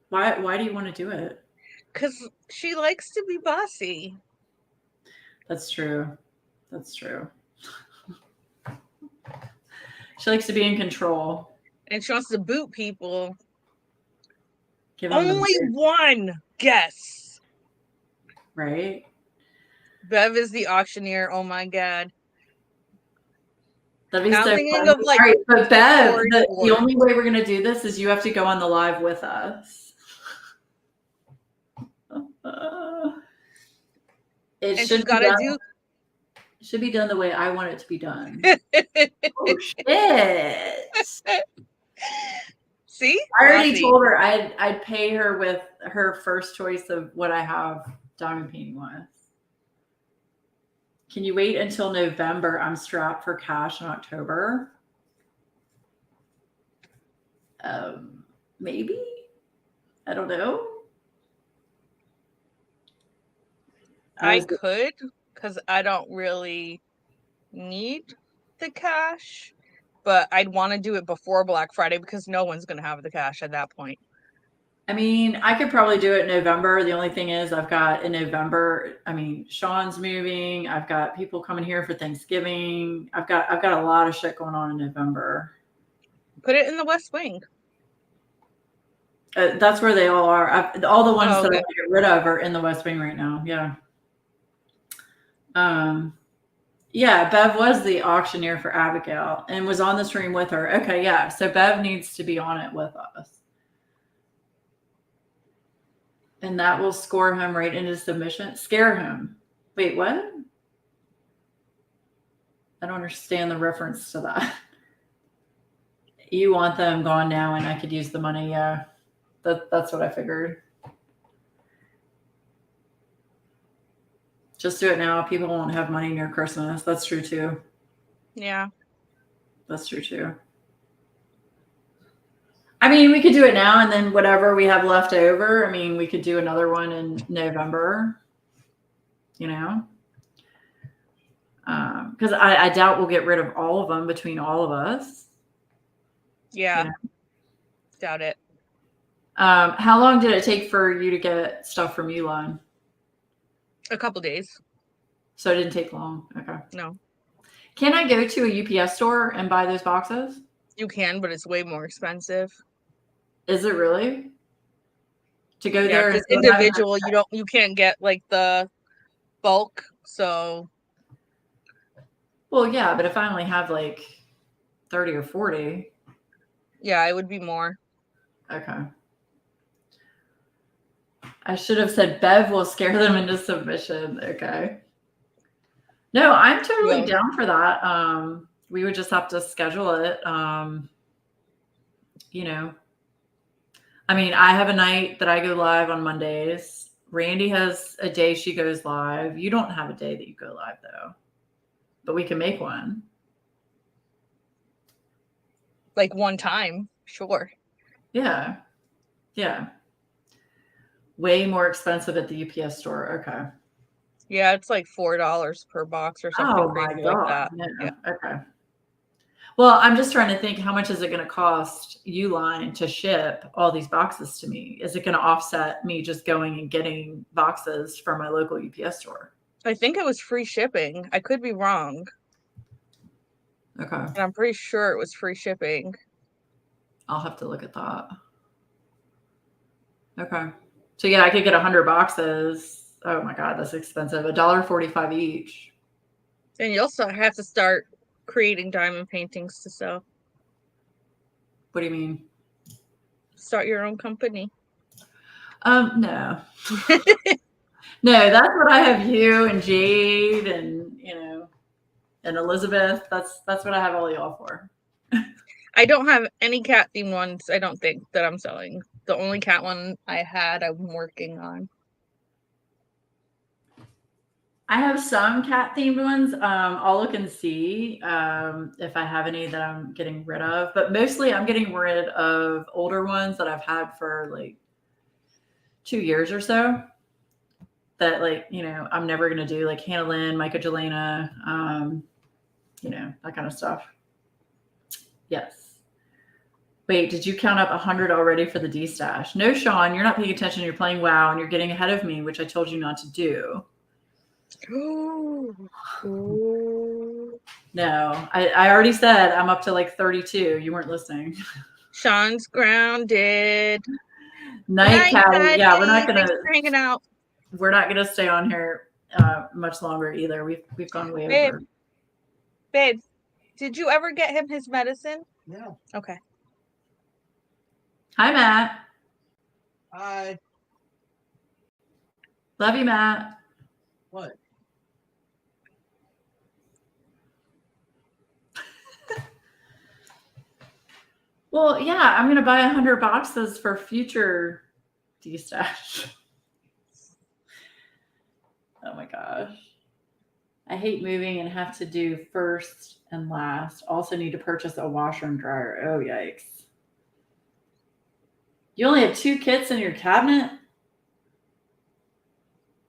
Why do you want to do it? Because she likes to be bossy. That's true. She likes to be in control. And she wants to boot people. Only one guess. Right? Bev is the auctioneer. Oh my God. That'd be so funny. Of like, all right, but Bev, the only way we're going to do this is you have to go on the live with us. It should be done the way I want it to be done. Oh, shit. See? I already told her I'd pay her with her first choice of what I have diamond painting with. Can you wait until November? I'm strapped for cash in October. Maybe. I don't know. I could, because I don't really need the cash, but I'd want to do it before Black Friday because no one's going to have the cash at that point. I mean, I could probably do it in November. The only thing is I've got in November, Sean's moving. I've got people coming here for Thanksgiving. I've got a lot of shit going on in November. Put it in the West Wing. That's where they all are. All the ones that I want to get rid of are in the West Wing right now. Yeah. Yeah, Bev was the auctioneer for Abigail and was on the stream with her. Okay, yeah. So Bev needs to be on it with us. And that will score him right into submission. Scare him. Wait, what? I don't understand the reference to that. You want them gone now, and I could use the money. Yeah, that's what I figured. Just do it now. People won't have money near Christmas. That's true too. Yeah. That's true too. I mean, we could do it now, and then whatever we have left over, I mean, we could do another one in November, you know? Because I doubt we'll get rid of all of them between all of us. Yeah. You know? Doubt it. How long did it take for you to get stuff from Uline? A couple days. So it didn't take long. Okay. No. Can I go to a UPS store and buy those boxes? You can, but it's way more expensive. Is it really? To go Yeah, there because and individual, you can't get like the bulk. So. Well, yeah, but if I only have like 30 or 40. Yeah, it would be more. Okay. I should have said Bev will scare them into submission. Okay. No, I'm totally down for that. We would just have to schedule it. You know, I mean, I have a night that I go live on Mondays. Randy has a day she goes live. You don't have a day that you go live though, but we can make one. Like one time, sure. Yeah. Yeah. Way more expensive at the UPS store. Okay. Yeah, it's like $4 per box or something crazy like that. Yeah. Okay. Well, I'm just trying to think, how much is it going to cost Uline to ship all these boxes to me? Is it going to offset me just going and getting boxes from my local UPS store? I think it was free shipping. I could be wrong. Okay. And I'm pretty sure it was free shipping. I'll have to look at that. Okay. So yeah, I could get 100 boxes. Oh my God, that's expensive. $1.45 each. And you also have to start creating diamond paintings to sell. What do you mean? Start your own company. No. No, that's what I have you and Jade and, you know, and Elizabeth. That's what I have all y'all for. I don't have any cat themed ones, I don't think, that I'm selling. The only cat one I had, I'm working on. I have some cat themed ones. I'll look and see if I have any that I'm getting rid of, but mostly I'm getting rid of older ones that I've had for like 2 years or so. That, like, you know, I'm never gonna do, like Hannah Lynn, Micah Jelena, you know, that kind of stuff. Yes. Wait, did you count up 100 already for the D stash? No, Sean, you're not paying attention. You're playing WoW and you're getting ahead of me, which I told you not to do. No, I already said I'm up to like 32. You weren't listening. Sean's grounded. Night, Caddy. Yeah, we're not gonna. Thanks for hanging out. We're not gonna stay on here much longer either. We've gone way over. Babe, did you ever get him his medicine? No. Okay. Hi, Matt. Hi. Love you, Matt. What? Well, yeah, I'm gonna buy 100 boxes for future D-stash. Oh my gosh. I hate moving and have to do first and last. Also need to purchase a washer and dryer. Oh, yikes. You only have 2 kits in your cabinet?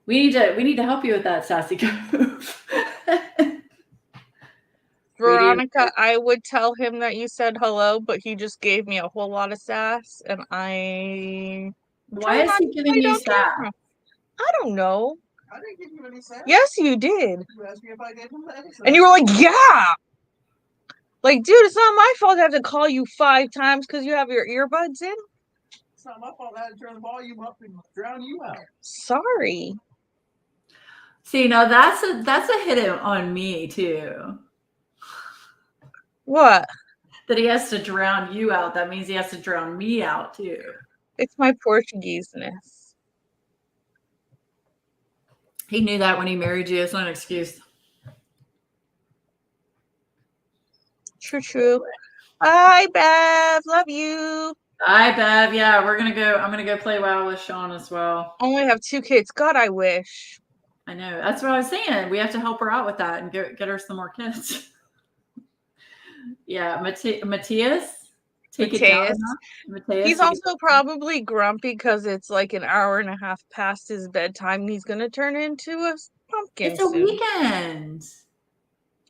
We need to help you with that, Sassy Cove. Veronica, I would tell him that you said hello, but he just gave me a whole lot of sass, and Why is he giving you sass? I don't know. I didn't give you any sass. Yes, you did. You asked me if I gave him sass. And you were like, yeah. Like, dude, it's not my fault I have to call you 5 times because you have your earbuds in. It's not my fault I had to turn the volume up and drown you out. Sorry. See, now that's a hit on me too. What? That he has to drown you out. That means he has to drown me out too. It's my Portuguese-ness. He knew that when he married you. It's not an excuse. True. Bye, Bev. Love you. Bye, Bev. Yeah, I'm gonna go play WoW with Sean as well. Only have 2 kids. God, I wish. I know. That's what I was saying. We have to help her out with that and get her some more kids. Yeah, Matthias, take it down Mateus. enough. Matthias, He's also probably grumpy because it's like an hour and a half past his bedtime. And he's gonna turn into a pumpkin it's a soon. weekend.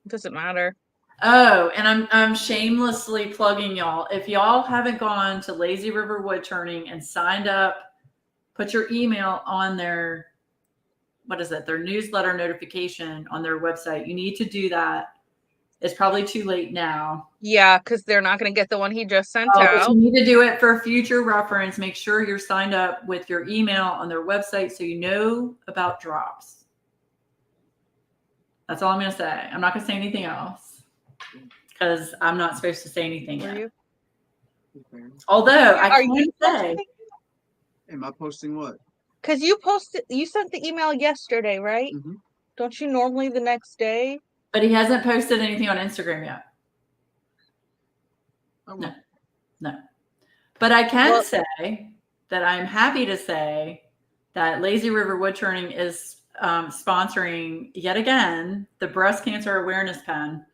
Doesn't matter. Oh, and I'm shamelessly plugging y'all. If y'all haven't gone to Lazy River Wood Turning and signed up, put your email on their their newsletter notification on their website. You need to do that. It's probably too late now. Yeah, because they're not gonna get the one he just sent But out. you need to do it for future reference. Make sure you're signed up with your email on their website so you know about drops. That's all I'm going to say. I'm not going to say anything else because I'm not supposed to say anything Are yet. you? Although I Are can you say, Am I posting what? because you sent the email yesterday, right? Mm-hmm. Don't you normally the next day? but he hasn't posted anything on Instagram yet. No. But I can say that I'm happy to say that Lazy River Wood Turning is sponsoring yet again the breast cancer awareness pen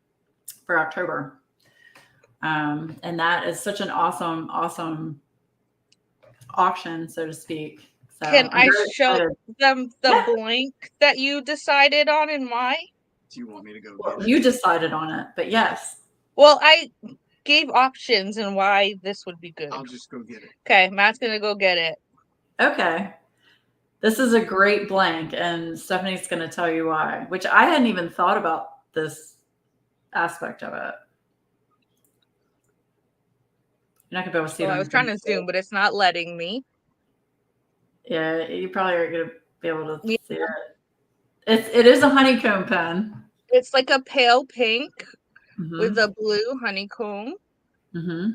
for October. And that is such an awesome auction, so to speak. So Can I show excited. them the blank that you decided on and why? Do you want me to go Well, get it? you decided on it, but yes. Well, I gave options and why this would be good. I'll just go get it. Okay, Matt's gonna go get it. Okay. This is a great blank, and Stephanie's going to tell you why, which I hadn't even thought about this aspect of it. You're not going to be able to see it. I was trying to zoom, but it's not letting me. Yeah, you probably aren't going to be able to see it. It is a honeycomb pen. It's like a pale pink with a blue honeycomb. Mm-hmm.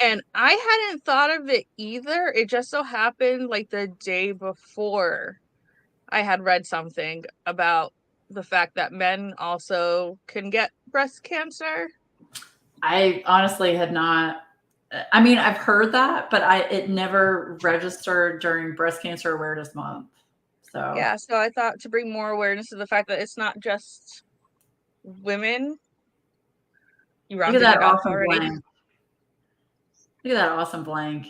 And I hadn't thought of it either. It just so happened like the day before I had read something about the fact that men also can get breast cancer. I honestly had not. I mean, I've heard that, but it never registered during Breast Cancer Awareness Month. So yeah, so I thought to bring more awareness to the fact that it's not just women. You rounded look at it that off awesome already. blank. Look at that awesome blank.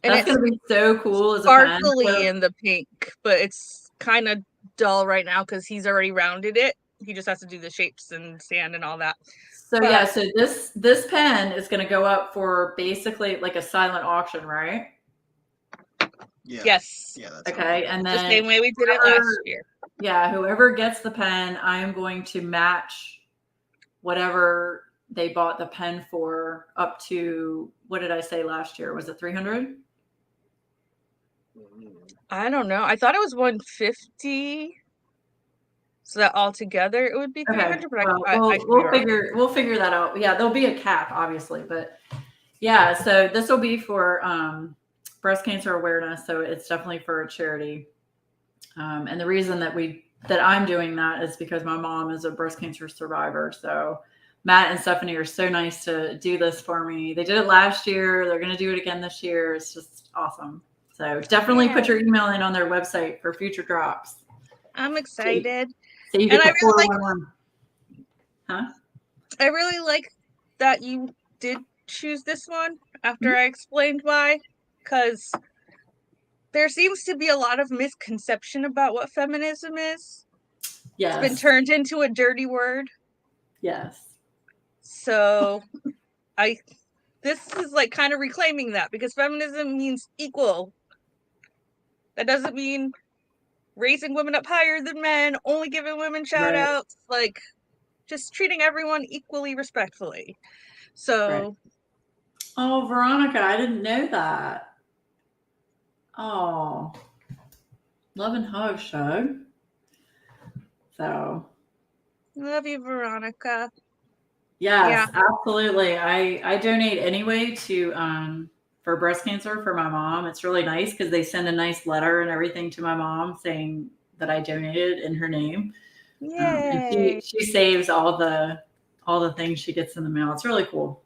And that's going to be so cool. As sparkly in the pink, but it's kind of dull right now because he's already rounded it. He just has to do the shapes and sand and all that. So yeah, so this pen is going to go up for basically like a silent auction, right? Yeah. Yes. Yeah. That's okay. And then the same way we did it last year. Yeah. Whoever gets the pen, I am going to match whatever they bought the pen for up to, what did I say last year? Was it 300? I don't know. I thought it was 150. So that altogether it would be 300. Okay. But we'll figure that out. Yeah, there'll be a cap, obviously, but yeah. So this will be for breast cancer awareness. So it's definitely for a charity. And the reason that I'm doing that is because my mom is a breast cancer survivor. So Matt and Stephanie are so nice to do this for me. They did it last year. They're going to do it again this year. It's just awesome. So definitely put your email in on their website for future drops. I'm excited. So you get the 411. I really like that you did choose this one after I explained why, because there seems to be a lot of misconception about what feminism is. Yes. It's been turned into a dirty word. Yes. So this is like kind of reclaiming that, because feminism means equal. That doesn't mean raising women up higher than men, only giving women shout outs, like just treating everyone equally respectfully. So Oh, Veronica, I didn't know that. Oh, love and hug show. So love you, Veronica. Yes, absolutely. I donate anyway to for breast cancer for my mom. It's really nice because they send a nice letter and everything to my mom saying that I donated in her name. And she saves all the things she gets in the mail. It's really cool.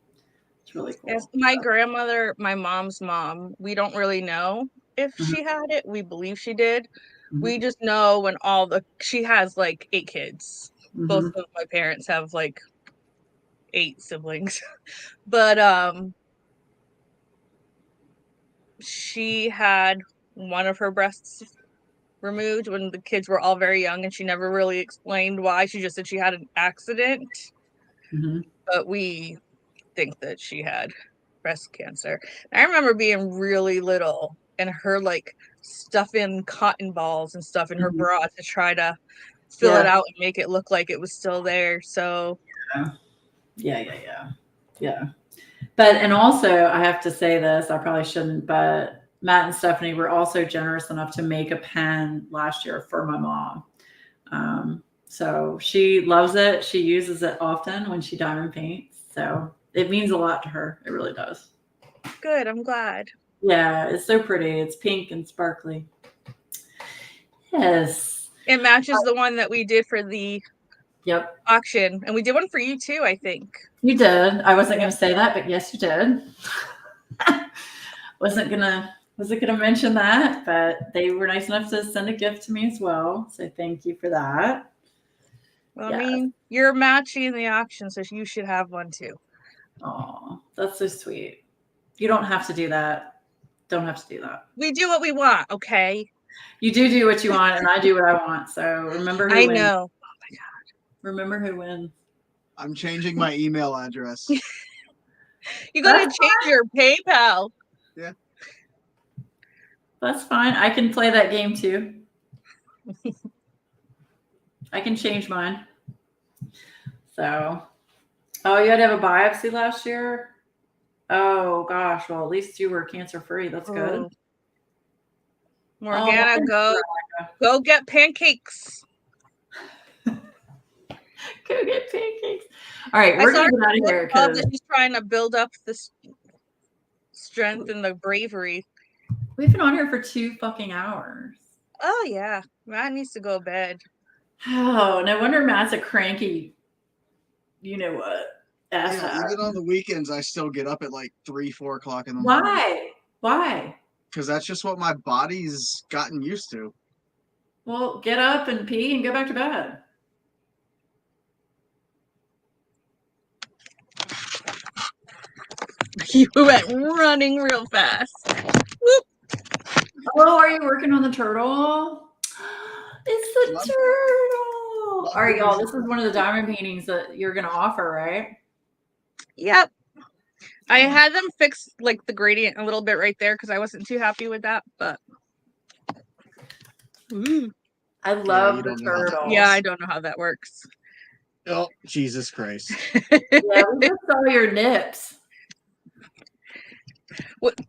It's really cool. Yes, my grandmother, my mom's mom, we don't really know if she had it. We believe she did. We just know when she has like 8 kids. Both of my parents have like 8 siblings. But she had one of her breasts removed when the kids were all very young, and she never really explained why. She just said she had an accident. But we think that she had breast cancer. I remember being really little and her like stuffing cotton balls and stuff in her bra to try to fill it out and make it look like it was still there. So yeah. But, and also I have to say this, I probably shouldn't, but Matt and Stephanie were also generous enough to make a pen last year for my mom. So she loves it. She uses it often when she diamond paints. So it means a lot to her. It really does. Good. I'm glad. Yeah, it's so pretty. It's pink and sparkly. Yes. It matches the one that we did for the auction. And we did one for you too, I think. You did. I wasn't going to say that, but yes, you did. wasn't gonna mention that, but they were nice enough to send a gift to me as well. So thank you for that. Well, I mean, you're matching the auction, so you should have one too. Oh, that's so sweet. You don't have to do that. Don't have to do that. We do what we want, okay? You do what you want, and I do what I want. So remember who wins. I know. Oh my God. Remember who wins. I'm changing my email address. You gotta change your PayPal. Yeah. That's fine. I can play that game too. I can change mine. So, oh, you had to have a biopsy last year? Oh gosh. Well, at least you were cancer free. That's good. Morgana, go get pancakes. Go get pancakes. All right, we're gonna get out of here because she's trying to build up this strength and the bravery. We've been on here for 2 fucking hours. Oh yeah, Matt needs to go to bed. Oh, no wonder Matt's a cranky. You know what? Yeah, even on the weekends, I still get up at like 3-4 o'clock in the morning. Why? Because that's just what my body's gotten used to. Well, get up and pee and go back to bed. You went running real fast. Whoop. Oh, are you working on the turtle? It's the turtle. All right, y'all. This is one of the diamond paintings that you're going to offer, right? Yep. I had them fix like the gradient a little bit right there because I wasn't too happy with that, but I love the turtle. Yeah, I don't know how that works. Oh, Jesus Christ. Yeah, we just saw your nips.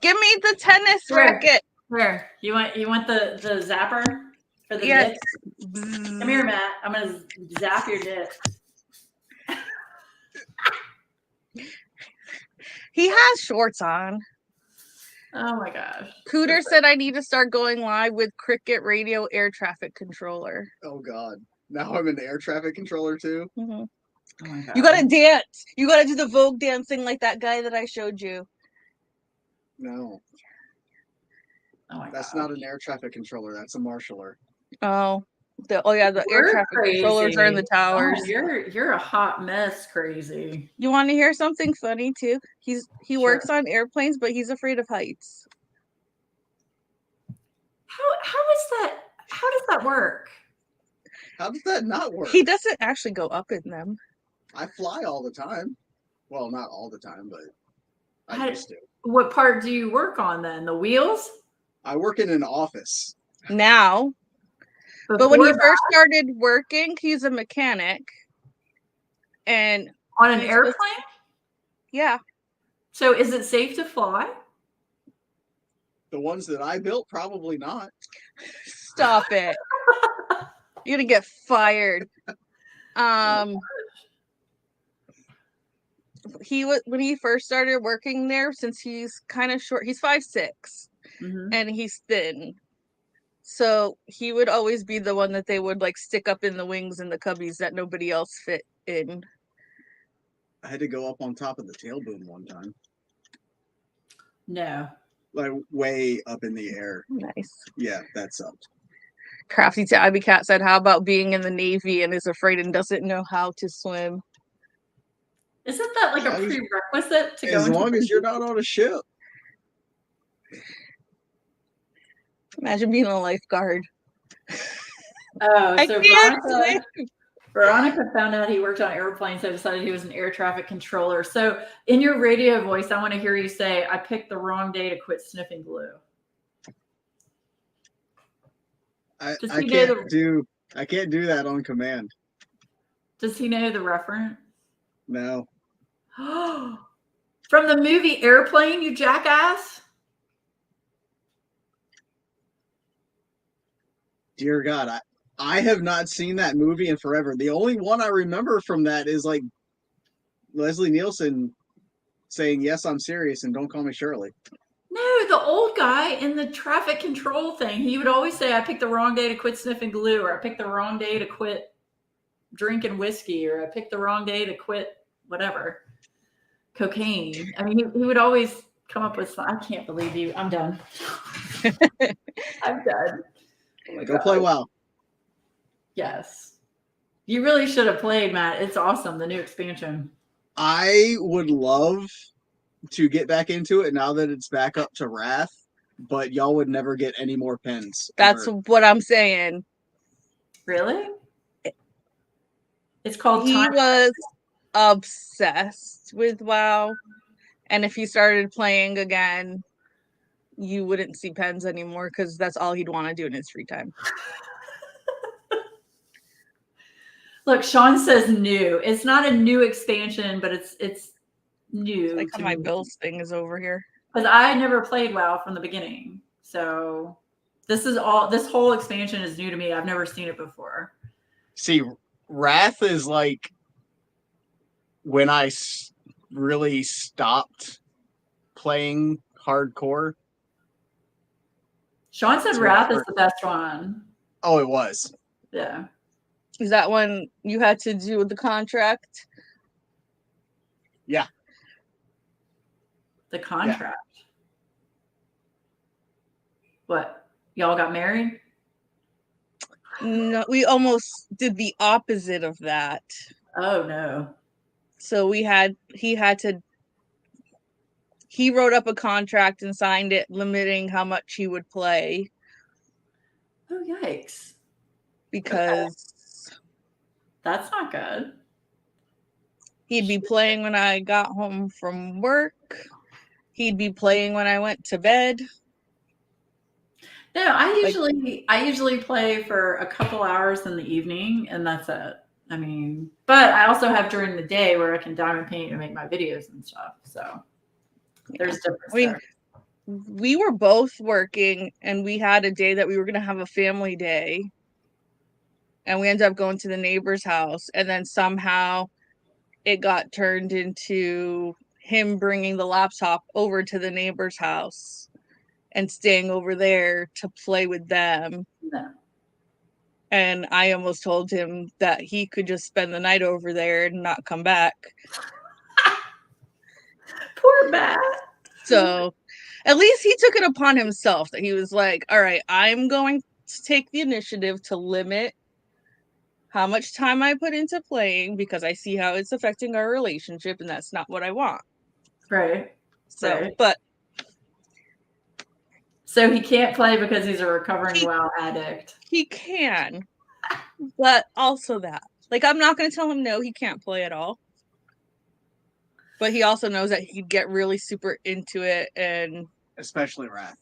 Give me the tennis racket. Where? You want the zapper for the nips? Come here, Matt. I'm gonna zap your nips. He has shorts on. Oh my gosh. Cooter said I need to start going live with Cricket Radio air traffic controller. Oh God. Now I'm an air traffic controller too. Mm-hmm. Oh my God. You gotta dance. You gotta do the Vogue dancing like that guy that I showed you. No. Oh my That's not an air traffic controller. That's a marshaller. Oh. The air traffic controllers are in the towers. Oh, you're a hot mess, crazy. You want to hear something funny too? He works on airplanes, but he's afraid of heights. How does that work? How does that not work? He doesn't actually go up in them. I fly all the time. Well, not all the time, but I used to. What part do you work on then? The wheels? I work in an office. Now. But when he first started working, he's a mechanic. And on an airplane? Yeah. So is it safe to fly? The ones that I built, probably not. Stop it. You're gonna get fired. When he first started working there, since he's kind of short, he's 5'6", and he's thin. So he would always be the one that they would like stick up in the wings and the cubbies that nobody else fit in. I had to go up on top of the tail boom one time. No. like way up in the air. Nice. Yeah, that sucked. Crafty Tabby Cat said, "How about being in the Navy and is afraid and doesn't know how to swim?" Isn't that like a As- prerequisite to go As into long the as you're not on a ship. Imagine being a lifeguard. Oh, I so can't Veronica found out he worked on airplanes, so decided he was an air traffic controller. So in your radio voice, I want to hear you say, "I picked the wrong day to quit sniffing glue." I Does he know can't do that on command. Does he know the reference? No. From the movie Airplane, you jackass? Dear God, I have not seen that movie in forever. The only one I remember from that is like Leslie Nielsen saying, "Yes, I'm serious, and don't call me Shirley." No, the old guy in the traffic control thing, he would always say, "I picked the wrong day to quit sniffing glue," or "I picked the wrong day to quit drinking whiskey," or "I picked the wrong day to quit whatever, cocaine." I mean, he would always come up with, I can't believe you. I'm done. I'm done. Oh my Go God. play WoW. Yes. You really should have played, Matt. It's awesome, the new expansion. I would love to get back into it now that it's back up to Wrath, but y'all would never get any more pens. That's ever. what I'm saying. Really? It's called He Time. was obsessed with WoW, and if he started playing again, you wouldn't see pens anymore because that's all he'd want to do in his free time. Look, Sean says new. It's not a new expansion, but it's new. Like how my Bills thing is over here. Because I never played WoW from the beginning. So this whole expansion is new to me. I've never seen it before. See, Wrath is like when I really stopped playing hardcore. Sean said Wrath is the best one. Oh, it was. Yeah. Is that when you had to do the contract? Yeah. The contract. Yeah. What? Y'all got married? No, we almost did the opposite of that. Oh no. So he wrote up a contract and signed it limiting how much he would play. Oh yikes. Because that's not good. He'd be playing when I got home from work. He'd be playing when I went to bed. No, I usually play for a couple hours in the evening, and that's it. I mean, but I also have during the day where I can diamond paint and make my videos and stuff. So there's difference there. We were both working, and we had a day that we were going to have a family day, and we ended up going to the neighbor's house, and then somehow it got turned into him bringing the laptop over to the neighbor's house and staying over there to play with them. No. And I almost told him that he could just spend the night over there and not come back. Poor Matt. So at least he took it upon himself that he was like, all right, I'm going to take the initiative to limit how much time I put into playing because I see how it's affecting our relationship and that's not what I want. Right. So, right. But. So he can't play because he's a recovering WoW addict. He can. But also that. Like, I'm not going to tell him no, he can't play at all. But he also knows that he'd get really super into it and... Especially Wrath.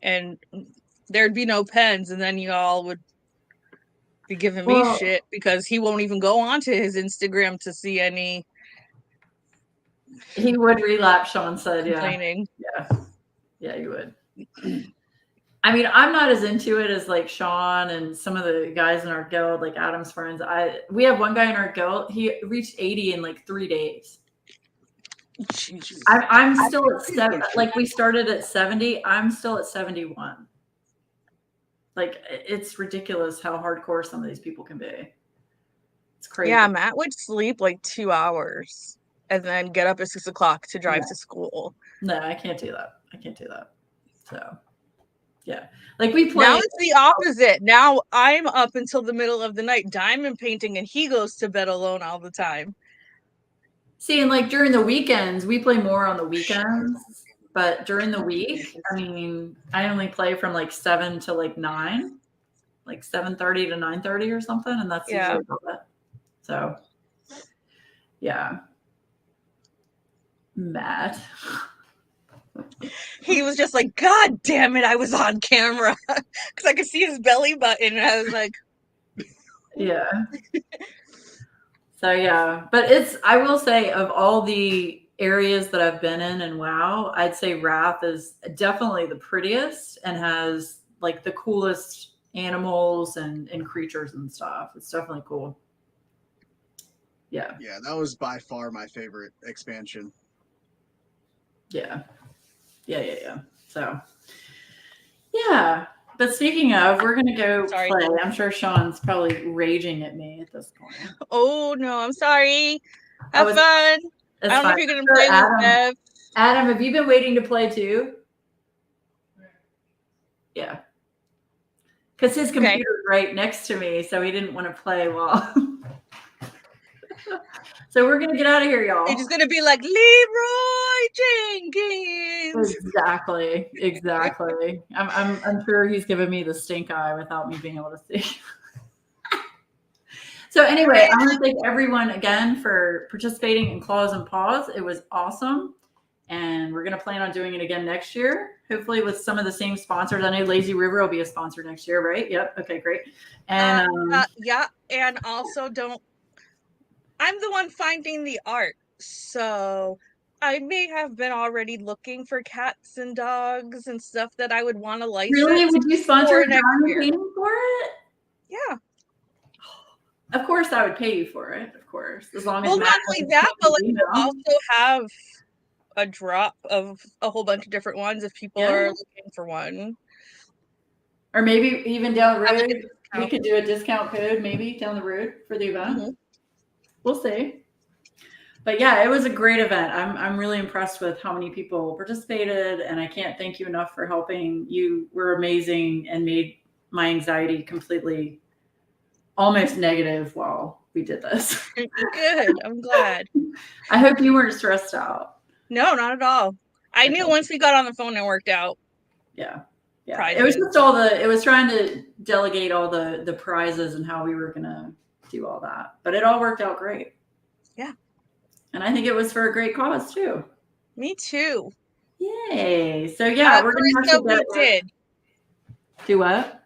And there'd be no pens and then y'all would be giving me shit because he won't even go onto his Instagram to see any... He would relapse, Sean said, complaining. Yeah. Yeah, you would. I mean, I'm not as into it as like Sean and some of the guys in our guild, like Adam's friends. We have one guy in our guild. He reached 80 in like 3 days. I'm still at 7. Like we started at 70. I'm still at 71. Like it's ridiculous how hardcore some of these people can be. It's crazy. Yeah, Matt would sleep like 2 hours and then get up at 6 o'clock to drive Yeah. to school. No, I can't do that. So, yeah. Like we play. Now it's the opposite. Now I'm up until the middle of the night diamond painting, and he goes to bed alone all the time. See, and like during the weekends, we play more on the weekends. But during the week, I mean, I only play from like 7 to like 9, like 7:30 to 9:30 or something, and that's Yeah. usually about it. So, yeah. Matt. He was just like, God damn it, I was on camera. Because I could see his belly button, and I was like, Yeah. So, yeah. But I will say, of all the areas that I've been in and WoW, I'd say Wrath is definitely the prettiest and has like the coolest animals and creatures and stuff. It's definitely cool. Yeah. Yeah, that was by far my favorite expansion. Yeah. So, yeah. But speaking of, we're going to go Sorry. play. I'm sure Sean's probably raging at me at this point. oh no, I'm sorry. Have it's- fun. It's I don't know fine. if you're going to play with Bev. Adam, have you been waiting to play too? Yeah. Because his computer's right next to me, so he didn't want to play while. So we're gonna get out of here, y'all. He's just gonna be like Leroy Jenkins. Exactly. I'm sure he's giving me the stink eye without me being able to see. So anyway, I want to thank everyone again for participating in Claws and Paws. It was awesome. And we're going to plan on doing it again next year, hopefully with some of the same sponsors. I know Lazy River will be a sponsor next year, right? Yep. Okay, great. And yeah, and also I'm the one finding the art, so I may have been already looking for cats and dogs and stuff that I would want to license. Really? Would you sponsor next year? painting for it? Yeah. Of course, I would pay you for it. Of course, as long as. Well, not only that, but like we'll also have a drop of a whole bunch of different ones if people are looking for one. Or maybe even down the road, we could do a discount code maybe down the road for the event. Mm-hmm. We'll see. But yeah, it was a great event. I'm really impressed with how many people participated, and I can't thank you enough for helping. You were amazing and made my anxiety completely almost negative while we did this. Good. I'm glad. I hope you weren't stressed out. No, not at all. I knew once we got on the phone it worked out. Yeah. Prizes. It was just it was trying to delegate all the prizes and how we were going to do all that. But it all worked out great. Yeah. And I think it was for a great cause too. Me too. Yay. So yeah, we're going to have to did. Do what?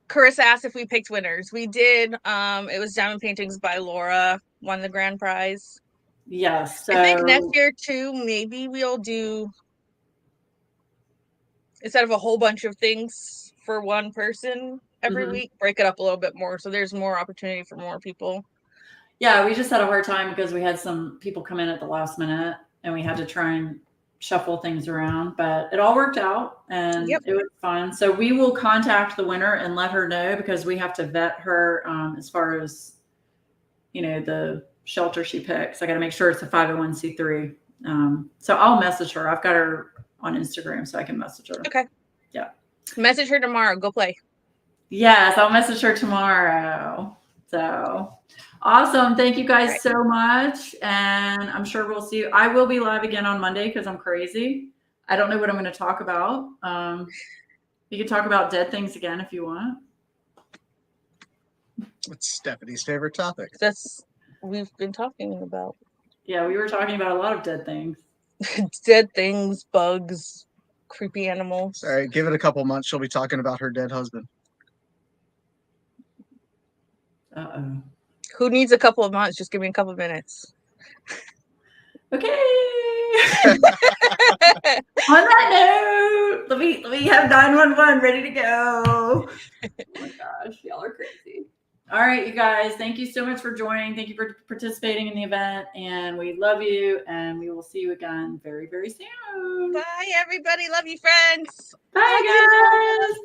Carissa asked if we picked winners. We did. It was Diamond Paintings by Laura won the grand prize. Yes. So, I think next year too, maybe we'll do, instead of a whole bunch of things for one person every week, break it up a little bit more so there's more opportunity for more people. Yeah, we just had a hard time because we had some people come in at the last minute and we had to try and shuffle things around, but it all worked out and it was fun. So we will contact the winner and let her know because we have to vet her as far as, the shelter she picks. I got to make sure it's a 501c3. So I'll message her. I've got her on Instagram so I can message her. Okay. Yeah. Message her tomorrow. Go play. Yes, I'll message her tomorrow. So awesome. Thank you guys so much. And I'm sure we'll see you. I will be live again on Monday because I'm crazy. I don't know what I'm going to talk about. You can talk about dead things again if you want. It's Stephanie's favorite topic. We've been talking about. Yeah, we were talking about a lot of dead things. Dead things, bugs, creepy animals. All right, give it a couple months. She'll be talking about her dead husband. Uh-oh. Who needs a couple of months? Just give me a couple of minutes. Okay. On that note, let me have 911 ready to go. Oh my gosh, y'all are crazy. All right, you guys, thank you so much for joining. Thank you for participating in the event, and we love you, and we will see you again very, very soon. Bye, everybody. Love you, friends. Bye, guys.